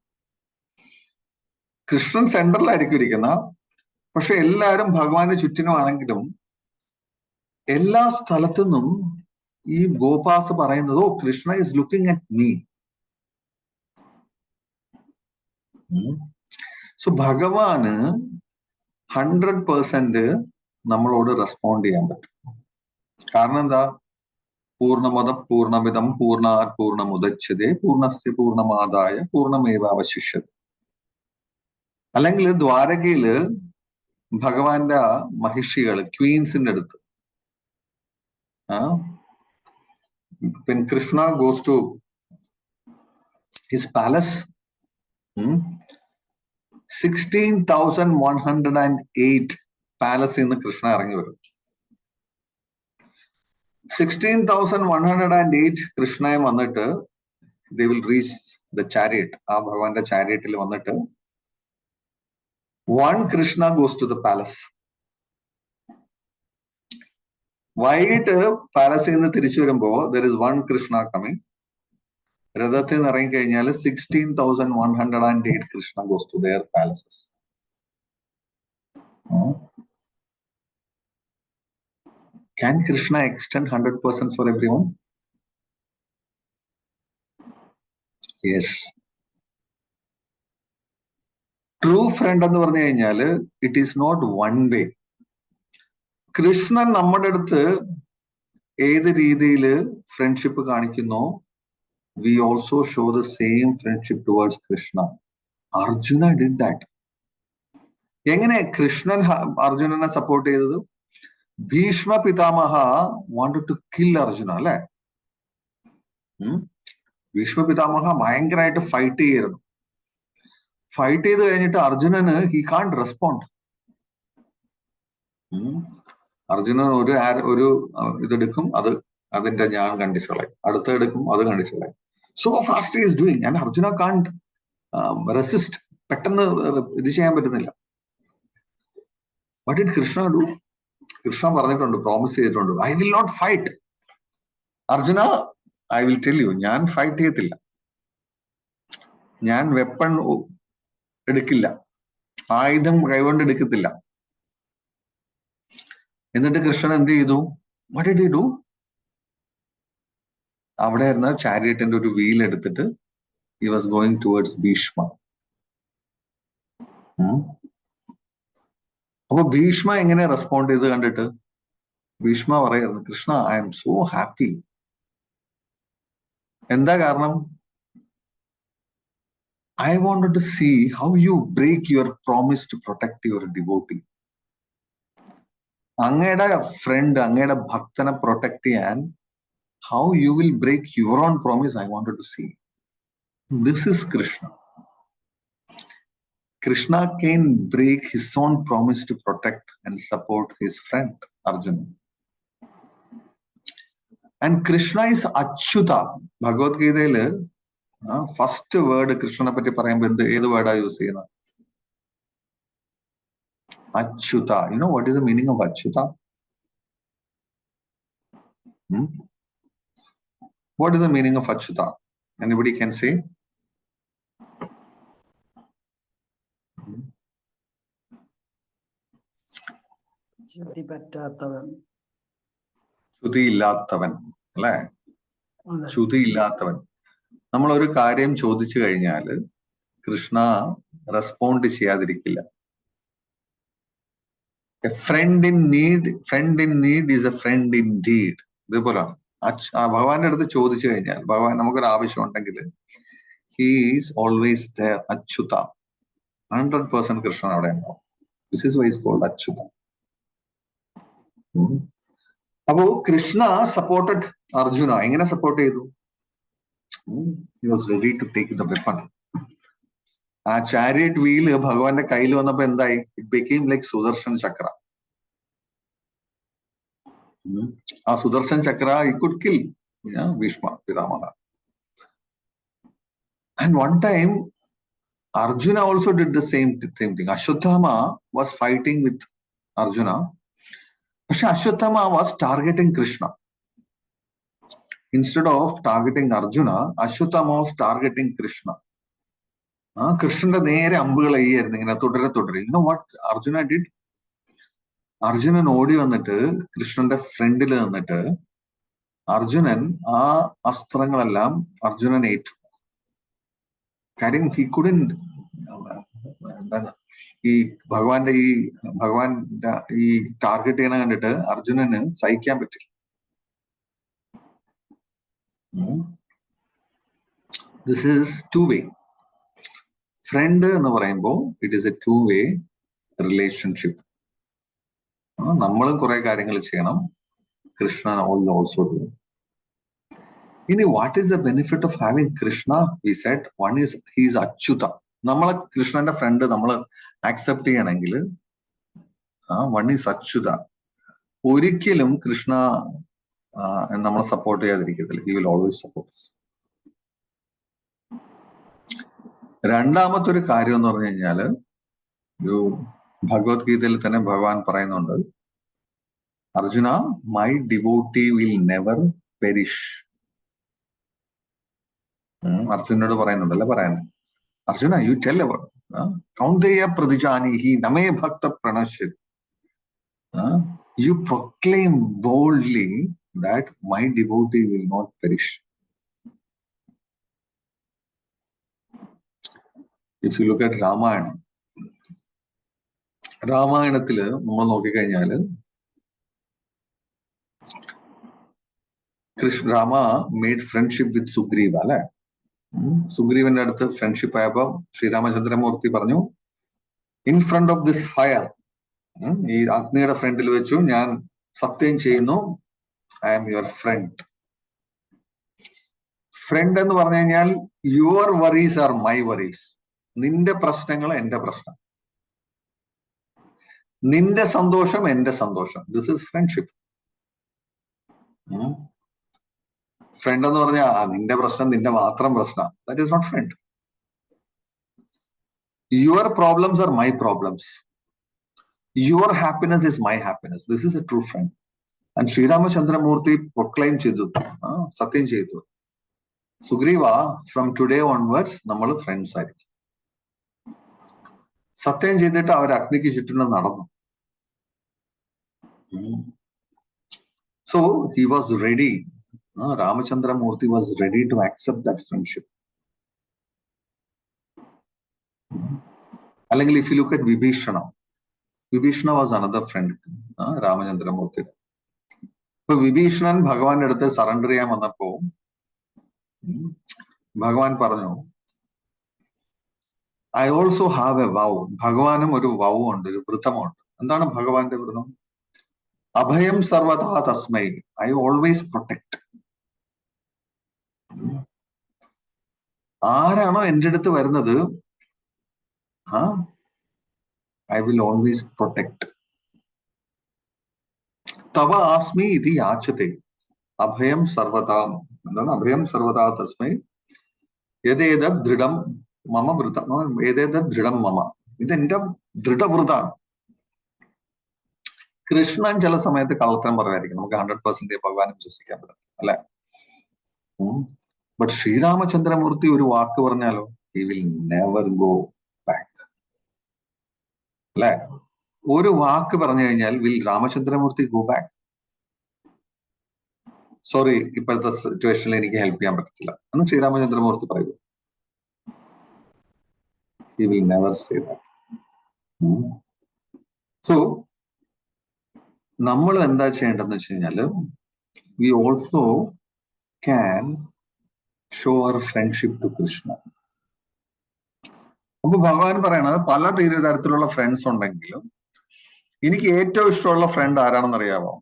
കൃഷ്ണൻ സെന്ററിലായിരിക്കും ഇരിക്കുന്ന, പക്ഷെ എല്ലാവരും ഭഗവാന്റെ ചുറ്റിനുമാണെങ്കിലും എല്ലാ സ്ഥലത്തു നിന്നും ഈ ഗോപാസ് പറയുന്നത്, oh Krishna is looking at me. So ഭഗവാന് 100% നമ്മളോട് റെസ്പോണ്ട് ചെയ്യാൻ പറ്റും. കാരണം എന്താ? പൂർണ്ണമദ പൂർണ്ണമിദം പൂർണ്ണാത് പൂർണ്ണമുദച്യതേ പൂർണ്ണസ്യ പൂർണ്ണമാദായ പൂർണ്ണമേവാവശിഷ്യതേ. അല്ലെങ്കിൽ ദ്വാരകയില് ഭഗവാന്റെ മഹിഷികള് ക്വീൻസിന്റെ അടുത്ത് when Krishna goes to his palace, 16,108 പാലസിൽ നിന്ന് കൃഷ്ണ ഇറങ്ങി വരും. 16,108 കൃഷ്ണയും വന്നിട്ട് they will reach the chariot. ആ ഭഗവാന്റെ ചാരിയറ്റിൽ വന്നിട്ട് one Krishna goes to the palace. വൈകിട്ട് പാലസിൽ നിന്ന് തിരിച്ചു വരുമ്പോ there is one Krishna coming. രഥത്തിൽ നിന്ന് ഇറങ്ങിക്കഴിഞ്ഞാൽ 16,108 Krishna goes to their palaces. Can Krishna extend 100% for everyone? Yes. True friend എന്ന് പറഞ്ഞു കഴിഞ്ഞാൽ it is not one way. Krishnan നമ്മുടെ അടുത്ത് ഏത് രീതിയിൽ friendship കാണിക്കുന്നോ, we also show the same friendship towards Krishna. Arjuna did that. എങ്ങനെ കൃഷ്ണൻ അർജുനനെ സപ്പോർട്ട് ചെയ്തത്? Bhishma പിതാമഹ wanted to kill Arjuna, അല്ലെ? ഭീഷ്മ പിതാമഹ ഭയങ്കരമായിട്ട് ഫൈറ്റ് ചെയ്യായിരുന്നു. ഫൈറ്റ് ചെയ്ത് കഴിഞ്ഞിട്ട് അർജുനന് he can't respond. അർജുനൻ ഒരു ഇതെടുക്കും, അതിന്റെ ഞാൻ കണ്ടിച്ചോളാം, അടുത്ത എടുക്കും, അത് കണ്ടിച്ചോളാം. So fast he is doing, and Arjuna can't resist. പെട്ടെന്ന് ഇത് ചെയ്യാൻ പറ്റുന്നില്ല. What did Krishna do? Krishna പറഞ്ഞിട്ടുണ്ട്, പ്രോമിസ് ചെയ്തിട്ടുണ്ട്, I will not fight. Arjuna, I will tell you, ഞാൻ ഫൈറ്റ് ചെയ്യത്തില്ല, ഞാൻ വെപ്പൺ എടുക്കില്ല, ആയുധം കൈകൊണ്ട് എടുക്കത്തില്ല. എന്നിട്ട് കൃഷ്ണൻ എന്ത് ചെയ്തു? What did he do? അവിടെ ഇരുന്ന ചാരിയറ്റിന്റെ ഒരു വീൽ എടുത്തിട്ട് he was going towards Bhishma. അപ്പൊ ഭീഷ്മ എങ്ങനെ റെസ്പോണ്ട് ചെയ്ത് കണ്ടിട്ട്? ഭീഷ്മ പറയായിരുന്നു, Krishna, I am so happy. എന്താ കാരണം? I wanted to see how you break your promise to protect your devotee. അങ്ങയുടെ ഫ്രണ്ട്, അങ്ങയുടെ ഭക്തനെ പ്രൊട്ടക്ട് ചെയ്യാൻ how you will break your own promise, I wanted to see. This is Krishna. Krishna can break his own promise to protect and support his friend Arjuna. And Krishna is Achyuta. Bhagavad Gita, first word Krishna patti parayumbol ഏത് വേർഡാ use ചെയ്യുന്നത്? Achyuta. You know what is the meaning of Achyuta? What is the meaning of Achyuta? Anybody can say? Chuti illattavan. അല്ലേ? Chuti illattavan. നമ്മൾ ഒരു കാര്യം ചോദിച്ചു കഴിഞ്ഞാൽ Krishna respond ചെയ്യാതിരിക്കില്ല. A friend in need is a friend indeed. ഇതുപോലാണ്. ഭഗവാന്റെ അടുത്ത് ചോദിച്ചു കഴിഞ്ഞാൽ, ഭഗവാൻ നമുക്കൊരു ആവശ്യം ഉണ്ടെങ്കിൽ he is always there. Achyuta. 100% Krishnan അവിടെ ഉണ്ടാവും. This is why it's called Achyuta. അപ്പോ കൃഷ്ണ സപ്പോർട്ടഡ് അർജുന. എങ്ങനെ സപ്പോർട്ട് ചെയ്തു? He was ready to take the weapon. ആ ചാരിയറ്റ് വീല് ഭഗവാന്റെ കയ്യിൽ വന്നപ്പോ എന്തായി? ഇറ്റ് became like സുദർശൻ ചക്ര. ആ സുദർശൻ ചക്ര he could kill Bhishma Pitamaha. And one time Arjuna also did the same thing. Ashwatthama was fighting with Arjuna. പക്ഷെ Ashwatthama was targeting Krishna. Instead of targeting Arjuna, Ashwatthama was targeting Krishna. കൃഷ്ണന്റെ നേരെ അമ്പുകൾ അയ്യായിരുന്നു ഇങ്ങനെ തുടരെ. You know what Arjuna did? Arjunan ഓടി വന്നിട്ട് കൃഷ്ണന്റെ ഫ്രണ്ടിൽ നിന്നിട്ട് അർജുനൻ ആ അസ്ത്രങ്ങളെല്ലാം അർജുനൻ ഏറ്റു. കാര്യം he couldn't, എന്താണ് ഈ ഭഗവാന്റെ ഈ ടാർഗറ്റ് ചെയ്യണ കണ്ടിട്ട് അർജുനന് സഹിക്കാൻ പറ്റില്ല. This is two-way. ഫ്രണ്ട് എന്ന് പറയുമ്പോൾ it is A two-way relationship. നമ്മളും കുറെ കാര്യങ്ങൾ ചെയ്യണം, കൃഷ്ണ ഓൾസോ ഡു. ഇനി what is the benefit of having Krishna? We said one is he's Achyuta. നമ്മളെ കൃഷ്ണന്റെ ഫ്രണ്ട് നമ്മൾ ആക്സെപ്റ്റ് ചെയ്യണമെങ്കിൽ വൺ ഈസ് അച്യുത. ഒരിക്കലും കൃഷ്ണ നമ്മളെ സപ്പോർട്ട് ചെയ്യാതിരിക്കത്തില്ല. He will always support. രണ്ടാമത്തെ ഒരു കാര്യം എന്ന് പറഞ്ഞു കഴിഞ്ഞാല് ഭഗവത്ഗീതയിൽ തന്നെ ഭഗവാൻ പറയുന്നുണ്ട്, Arjuna, my devotee will never perish. അർജുനോട് പറയുന്നുണ്ടല്ലേ പറയാൻ, അർജുന യു ടെൽ എവർ കൗന്ദേയ പ്രതിജാനീഹി നമേ ഭക്ത പ്രണശ്യത്. You proclaim boldly that my devotee will not perish. If you look at Ramayana, രാമായണത്തില് നമ്മൾ നോക്കിക്കഴിഞ്ഞാല് Rama made friendship with Sugriva അല്ലെ. സുഗ്രീവന്റെ അടുത്ത് ഫ്രണ്ട്ഷിപ്പ് ആയപ്പോ ശ്രീരാമചന്ദ്രമൂർത്തി പറഞ്ഞു, in front of this fire, ഈ അഗ്നിയുടെ ഫ്രണ്ടിൽ വെച്ചു ഞാൻ സത്യം ചെയ്യുന്നു, I am your friend. Friend എന്ന് പറഞ്ഞു കഴിഞ്ഞാൽ your worries are my worries. നിന്റെ പ്രശ്നങ്ങൾ എന്റെ പ്രശ്നം, നിന്റെ സന്തോഷം എന്റെ സന്തോഷം. This is friendship. ഫ്രണ്ട് എന്ന് പറഞ്ഞാൽ നിന്റെ പ്രശ്നം നിന്റെ മാത്രം പ്രശ്നം. That is not friend. Your problems are my problems. Your happiness is my happiness. This is a true friend. And Sriramachandramurthy proclaim ചെയ്തു, സത്യം ചെയ്തു, സുഗ്രീവ, ഫ്രം ടുഡേ ഓൺവേർഡ്സ് നമ്മൾ ഫ്രണ്ട്സ് ആയിരിക്കും. സത്യം ചെയ്തിട്ട് അവർ അഗ്നിക്ക് ചുറ്റിനും നടന്നു. So he was ready. Ramachandramurthy was ready to accept that friendship. അല്ലെങ്കിൽ if you look at Vibhishana was another friend Ramachandramurthy. ഇപ്പൊ വിഭീഷണൻ ഭഗവാന്റെ അടുത്ത് സറണ്ടർ ചെയ്യാൻ വന്നപ്പോ ഭഗവാൻ പറഞ്ഞു, I also have A wow. ഭഗവാനും ഒരു വൗ ഉണ്ട്, ഒരു വ്രതമുണ്ട്. എന്താണ് ഭഗവാന്റെ വ്രതം? അഭയം സർവതാ തസ്മൈ, ഐ ഓൾവേസ് പ്രൊട്ടക്ട്. ആരാണോ എൻ്റെ അടുത്ത് വരുന്നത്, I will always protect. Tawa asked me ഇതി യാചത്തെ. അഭയം സർവതാ. എന്താണ് അഭയം സർവതാ തസ്മൈ യഥേത ദൃഢം മമ വൃതം, യഥേത ദൃഢം മമ, ഇതെന്റെ ദൃഢവൃതാണ്. കൃഷ്ണൻ ചില സമയത്ത് കള്ളത്തരം പറയുമായിരിക്കും, നമുക്ക് 100% ഭഗവാനെ വിശ്വസിക്കാൻ പറ്റും അല്ലെ. ബട്ട് ശ്രീരാമചന്ദ്രമൂർത്തി ഒരു വാക്ക് പറഞ്ഞാലോ, he will never go back അല്ലെ. ഒരു വാക്ക് പറഞ്ഞു കഴിഞ്ഞാൽ will Ramachandramurthy go back? Sorry, ഇപ്പോഴത്തെ സിറ്റുവേഷനിൽ എനിക്ക് ഹെൽപ്പ് ചെയ്യാൻ പറ്റത്തില്ല എന്ന് ശ്രീരാമചന്ദ്രമൂർത്തി പറയുന്നു. He will never say that. So നമ്മൾ എന്താ ചെയ്യേണ്ടതെന്ന് വെച്ച് കഴിഞ്ഞാല്, we also can show our friendship to Krishna. അപ്പൊ ഭഗവാൻ പറയണത് പല തരത്തിലുള്ള ഫ്രണ്ട്സ് ഉണ്ടെങ്കിലും എനിക്ക് ഏറ്റവും ഇഷ്ടമുള്ള ഫ്രണ്ട് ആരാണെന്ന് അറിയാമോ?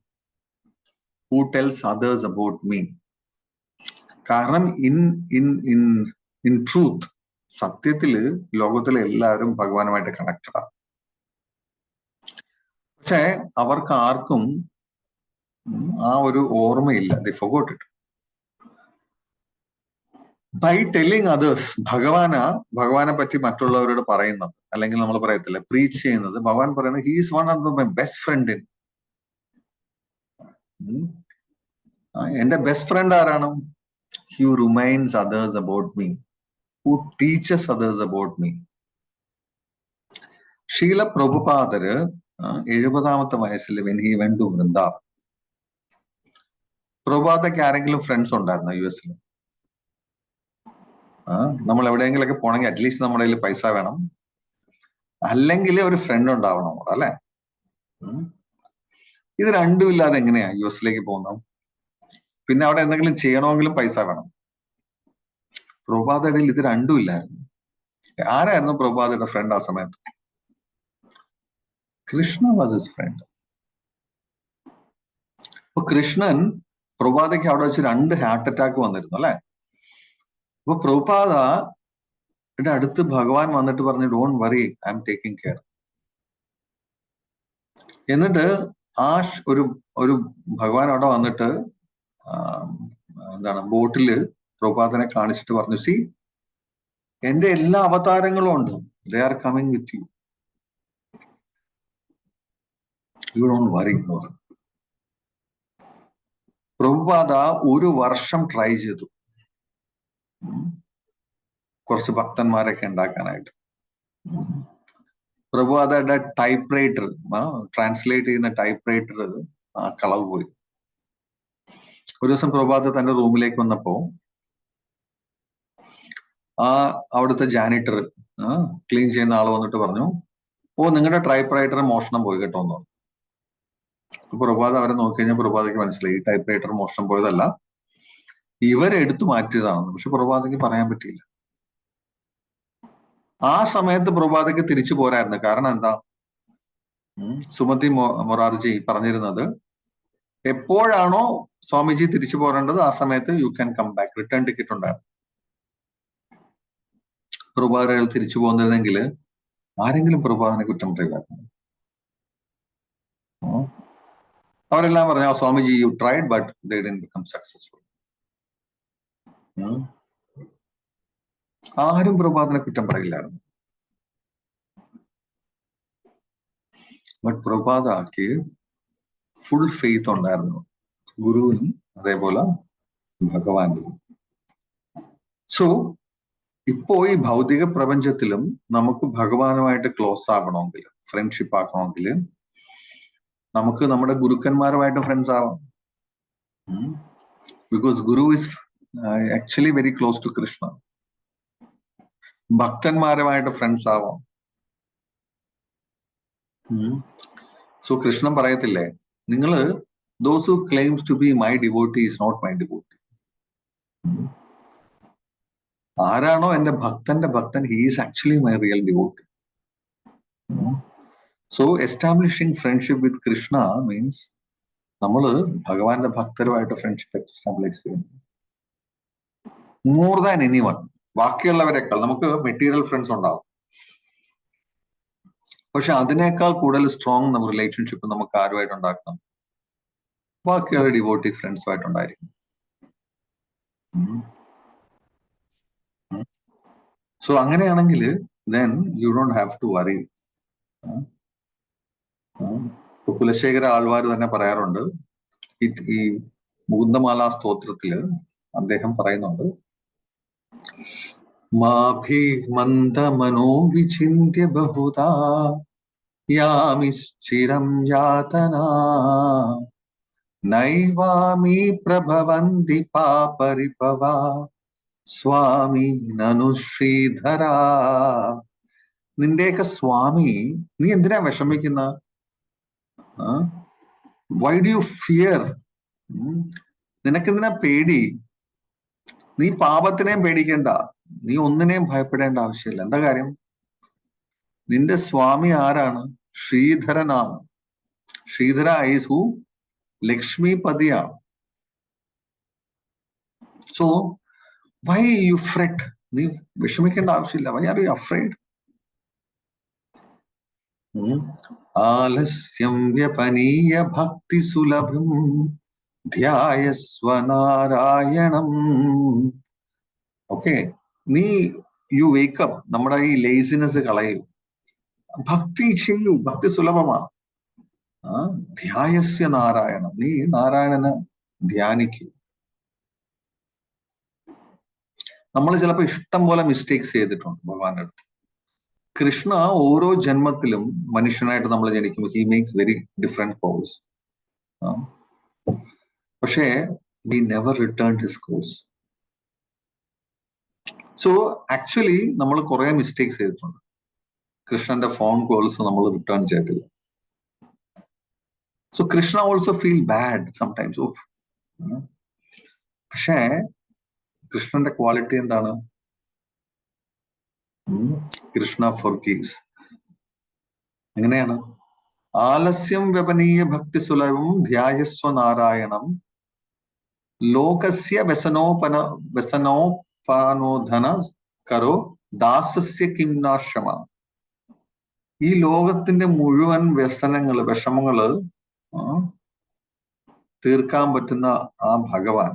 Who tells others about me. കാരണം ഇൻ ട്രൂത്ത്, സത്യത്തില് ലോകത്തിലെ എല്ലാവരും ഭഗവാനുമായിട്ട് കണക്റ്റഡാ. പക്ഷെ അവർക്ക് ആർക്കും ആ ഒരു ഓർമ്മയില്ല. They forgot it. By telling others, ഭഗവാനെ പറ്റി മറ്റുള്ളവരോട് പറയുന്നത്, അല്ലെങ്കിൽ നമ്മൾ പറയത്തില്ല പ്രീച്ച് ചെയ്യുന്നത്, ഭഗവാൻ പറയുന്നത് he is one of my best friend. എന്റെ ബെസ്റ്റ് ഫ്രണ്ട് ആരാണ്? Who reminds others about me, who teaches others about me. Srila പ്രഭുപാദര് 70ാമത്തെ വയസ്സിൽ when he went to Vrindavan, പ്രഭുപാദയ്ക്ക് ആരെങ്കിലും ഫ്രണ്ട്സ് ഉണ്ടായിരുന്നോ US-ൽ? നമ്മൾ എവിടെയെങ്കിലൊക്കെ പോണെങ്കിൽ അറ്റ്ലീസ്റ്റ് നമ്മുടെ കയ്യിൽ പൈസ വേണം, അല്ലെങ്കിൽ ഒരു ഫ്രണ്ട് ഉണ്ടാവണം അല്ലെ. ഇത് രണ്ടും ഇല്ലാതെ എങ്ങനെയാ US-ലേക്ക് പോകുന്നത്? പിന്നെ അവിടെ എന്തെങ്കിലും ചെയ്യണമെങ്കിലും പൈസ വേണം. പ്രഭുപാദയുടെ ഇത് രണ്ടും ഇല്ലായിരുന്നു. ആരായിരുന്നു പ്രഭുപാദയുടെ ഫ്രണ്ട് ആ സമയത്ത്? Krishna was his friend. അപ്പൊ കൃഷ്ണൻ പ്രഭുപാദയ്ക്ക് അവിടെ വെച്ച് 2 ഹാർട്ട് അറ്റാക്ക് വന്നിരുന്നു അല്ലെ. അപ്പൊ പ്രഭുപാദയുടെ അടുത്ത് ഭഗവാൻ വന്നിട്ട് പറഞ്ഞു, don't worry, I am taking care. എന്നിട്ട് ആ ഒരു ഭഗവാൻ അവിടെ വന്നിട്ട് എന്താണ് ബോട്ടില് പ്രഭുപാദനെ കാണിച്ചിട്ട് പറഞ്ഞു, സി എന്റെ എല്ലാ അവതാരങ്ങളും ഉണ്ട്, they are coming with you, you don't worry എന്ന് പറഞ്ഞു. പ്രഭുപാദ 1 വർഷം ട്രൈ ചെയ്തു കുറച്ച് ഭക്തന്മാരൊക്കെ ഉണ്ടാക്കാനായിട്ട്. പ്രഭുപാദയുടെ ടൈപ്പ് റൈറ്റർ, ട്രാൻസ്ലേറ്റ് ചെയ്യുന്ന ടൈപ്പ് റൈറ്റർ കളവ് പോയി. ഒരു ദിവസം പ്രഭുപാദ തന്റെ റൂമിലേക്ക് വന്നപ്പോ അവിടുത്തെ ജാനിറ്റർ, ക്ലീൻ ചെയ്യുന്ന ആള് വന്നിട്ട് പറഞ്ഞു, ഓ നിങ്ങളുടെ ടൈപ്പ് റൈറ്റർ മോഷണം പോയി കേട്ടോ എന്ന് പറഞ്ഞു. പ്രഭുപാദ അവരെ നോക്കി കഴിഞ്ഞാൽ പ്രഭുപാദയ്ക്ക് മനസ്സിലായി ഈ ടൈപ്പ് റൈറ്റർ മോഷണം പോയതല്ല, ഇവരെ എടുത്തു മാറ്റിയതാണെന്ന്. പക്ഷെ പ്രഭുപാദയ്ക്ക് പറയാൻ പറ്റിയില്ല. ആ സമയത്ത് പ്രഭുപാദയ്ക്ക് തിരിച്ചു പോരായിരുന്നു. കാരണം എന്താ? സുമതി മൊറാർജി പറഞ്ഞിരുന്നത്, എപ്പോഴാണോ സ്വാമിജി തിരിച്ചു പോരേണ്ടത് ആ സമയത്ത് you can come back, return ticket ഉണ്ടായിരുന്നു. പ്രഭുപാദ തിരിച്ചു പോകുന്നിരുന്നെങ്കിൽ ആരെങ്കിലും പ്രഭുപാദനെ കുറ്റം പറയുമായിരുന്നു? അവരെല്ലാം പറഞ്ഞു, Swamiji you tried but they didn't become successful. ആരും പ്രഭുപാദനെ കുറ്റം പറയില്ലായിരുന്നു. ബട്ട് പ്രഭുപാദക്ക് ഫുൾ ഫെയ്ത്ത് ഉണ്ടായിരുന്നു, ഗുരുവിനും അതേപോലെ ഭഗവാനും. സോ ഇപ്പോ ഈ ഭൗതിക പ്രപഞ്ചത്തിലും നമുക്ക് ഭഗവാനുമായിട്ട് ക്ലോസ് ആകണമെങ്കിൽ, ഫ്രണ്ട്ഷിപ്പ് ആക്കണമെങ്കിൽ നമുക്ക് നമ്മുടെ ഗുരുക്കന്മാരുമായിട്ട് ഫ്രണ്ട്സ് ആവാം. Because guru is actually very close to Krishna. ഭക്തന്മാരുമായിട്ട് ഫ്രണ്ട്സ് ആവാം. സോ കൃഷ്ണൻ പറയത്തില്ലേ, നിങ്ങള് those who claims to be my devotee is not my devotee. ആരാണോ എന്റെ ഭക്തന്റെ ഭക്തൻ, he is actually my real devotee. So establishing friendship with Krishna means നമ്മള് ഭഗവാന്റെ ഭക്തരുമായിട്ട് ഫ്രണ്ട്ഷിപ്പ് എസ്റ്റാബ്ലിഷ് ചെയ്യുന്നു. More than anyone. ബാക്കിയുള്ളവരെക്കാൾ നമുക്ക് മെറ്റീരിയൽ ഫ്രണ്ട്സ് ഉണ്ടാവും, പക്ഷെ അതിനേക്കാൾ കൂടുതൽ സ്ട്രോങ് റിലേഷൻഷിപ്പ് നമുക്ക് ആരുമായിട്ട് ഉണ്ടാക്കണം? ബാക്കിയുള്ള ഡിവോട്ടി ഫ്രണ്ട്സുമായിട്ടുണ്ടായിരിക്കും. സോ അങ്ങനെയാണെങ്കിൽ then you don't have to worry. Kulasekhara Alvar തന്നെ പറയാറുണ്ട്, ഈ മുകുന്ദമാല സ്തോത്രത്തില് അദ്ദേഹം പറയുന്നുണ്ട്, മാഭിമന്ദമനോ വിചിന്യ ബഹുധാ യാമിശ്ചിരം യാതനാ നൈവാമി പ്രഭവന്തി പാപരിഭവാ സ്വാമി നനു ശ്രീധരാ. നിന്റെയൊക്കെ സ്വാമി, നീ എന്തിനാ വിഷമിക്കുന്ന? Why do you fear? നിനക്കെന്തിനാ പേടി? നീ പാപത്തിനെയും പേടിക്കേണ്ട, നീ ഒന്നിനെയും ഭയപ്പെടേണ്ട ആവശ്യമില്ല. എന്താ കാര്യം? നിന്റെ സ്വാമി ആരാണ്? ശ്രീധരനാണ്. Sridhara is who? ലക്ഷ്മിപതിയാണ്. So why you fret? നീ വിഷമിക്കേണ്ട ആവശ്യമില്ല. Why are you afraid? ആലസ്യം വ്യപനീയ ഭക്തി സുലഭം ധ്യായസ്വ നാരായണം. ഓക്കെ, നീ യു വേക്കപ്പ്, നമ്മുടെ ഈ ലേസിനെസ് കളയൂ, ഭക്തി ചെയ്യൂ, ഭക്തി സുലഭമാണ്. ധ്യായസ്യ നാരായണം, നീ നാരായണനെ ധ്യാനിക്കൂ. നമ്മൾ ചിലപ്പോൾ ഇഷ്ടം പോലെ മിസ്റ്റേക്സ് ചെയ്തിട്ടുണ്ട് ഭഗവാന്റെ അടുത്ത്. കൃഷ്ണ ഓരോ ജന്മത്തിലും മനുഷ്യനായിട്ട് നമ്മൾ ജനിക്കുമ്പോൾ he makes very different calls. പക്ഷേ we never return his calls. So actually നമ്മൾ കുറെ മിസ്റ്റേക്സ് ചെയ്തിട്ടുണ്ട്. കൃഷ്ണന്റെ ഫോൺ കോൾസ് നമ്മൾ റിട്ടേൺ ചെയ്തിട്ടില്ല. So Krishna also feel bad sometimes. Of, പക്ഷേ കൃഷ്ണന്റെ ക്വാളിറ്റി എന്താണ്? കൃഷ്ണ forgives. എങ്ങനെയാണ്? ആലസ്യം വ്യപനീയ ഭക്തി സുലഭം ധ്യായസ്വ നാരായണം ലോകസ്യ വ്യസനോപാനോധന കരോ ദാസസ്യ കിംനാശമ. ഈ ലോകത്തിന്റെ മുഴുവൻ വ്യസനങ്ങള്, വിഷമങ്ങള് തീർക്കാൻ പറ്റുന്ന ആ ഭഗവാൻ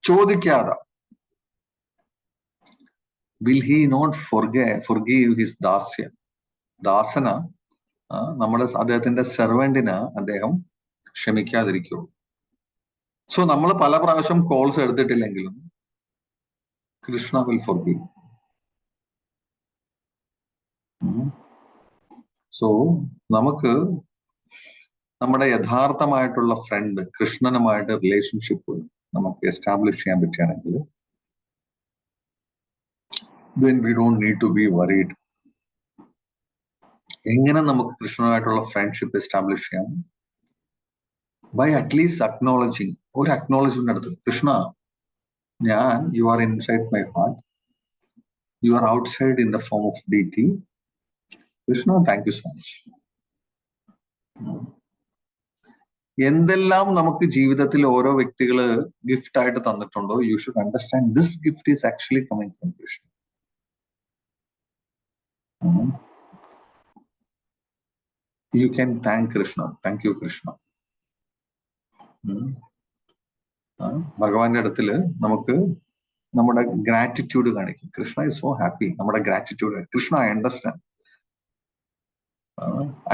ചോദിക്കാതെ will he not forgive his ദാസ്യ? ദാസന, നമ്മുടെ അദ്ദേഹത്തിന്റെ സെർവന്റിന് അദ്ദേഹം ക്ഷമിക്കാതിരിക്കുള്ളൂ. സോ നമ്മൾ പല പ്രാവശ്യം കോൾസ് എടുത്തിട്ടില്ലെങ്കിലും കൃഷ്ണ വിൽ forgive. സോ നമുക്ക് നമ്മുടെ യഥാർത്ഥമായിട്ടുള്ള ഫ്രണ്ട് കൃഷ്ണനുമായിട്ട് റിലേഷൻഷിപ്പ് നമുക്ക് എസ്റ്റാബ്ലിഷ് ചെയ്യാൻ പറ്റുകയാണെങ്കിൽ then we don't need to be worried. എങ്ങനെ നമുക്ക് കൃഷ്ണനുമായിട്ടുള്ള ഫ്രണ്ട്ഷിപ്പ് എസ്റ്റാബ്ലിഷ് ചെയ്യാം? ബൈ അറ്റ്ലീസ്റ്റ് അക്നോളജിങ്, ഒരു അക്നോളജ്മെന്റ് എടുത്ത്, കൃഷ്ണ ഞാൻ, you are inside my heart, you are outside in the form of deity. Krishna, thank you so much. എന്തെല്ലാം നമുക്ക് ജീവിതത്തിൽ ഓരോ വ്യക്തികള് ഗിഫ്റ്റ് ആയിട്ട് തന്നിട്ടുണ്ടോ, you should understand this gift is actually coming from Krishna. You can thank Krishna. Thank you, Krishna. ഭഗവാന്റെ അടുത്തില് നമുക്ക് നമ്മുടെ ഗ്രാറ്റിറ്റ്യൂഡ് കാണിക്കും. Krishna is so happy. നമ്മുടെ gratitude, Krishna I understand.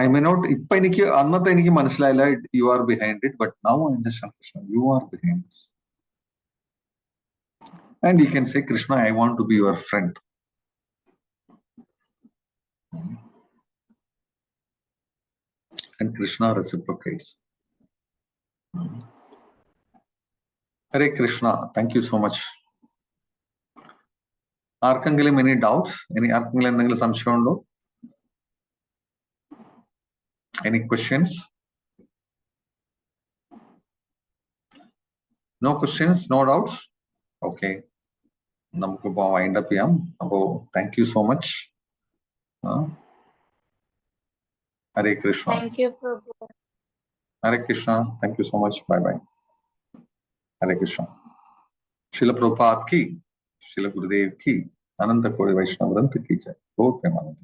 I may not, ഇപ്പൊ എനിക്ക് അന്നത്തെ എനിക്ക് മനസ്സിലായില്ല, you are behind it, but now I understand, Krishna, you are behind it. And you can say, Krishna, I want to be your friend. And Krishna reciprocates. Hare Krishna, thank you so much. ആർക്കെങ്കിലും any doubts? ആർക്കെങ്കിലും എന്തെങ്കിലും സംശയമുണ്ടോ? Any questions? No questions, no doubts? Okay. നമുക്കിപ്പോ wind up ചെയ്യാം. അപ്പോ thank you so much. Hare Krishna. Thank you, Prabhu. Hare Krishna. Thank you so much. Bye bye. Hare Krishna. Srila Prabhupada ki, Srila Gurudev ki, Ananta Kori Vaishnava Vranta ki jai. Lord Premanand.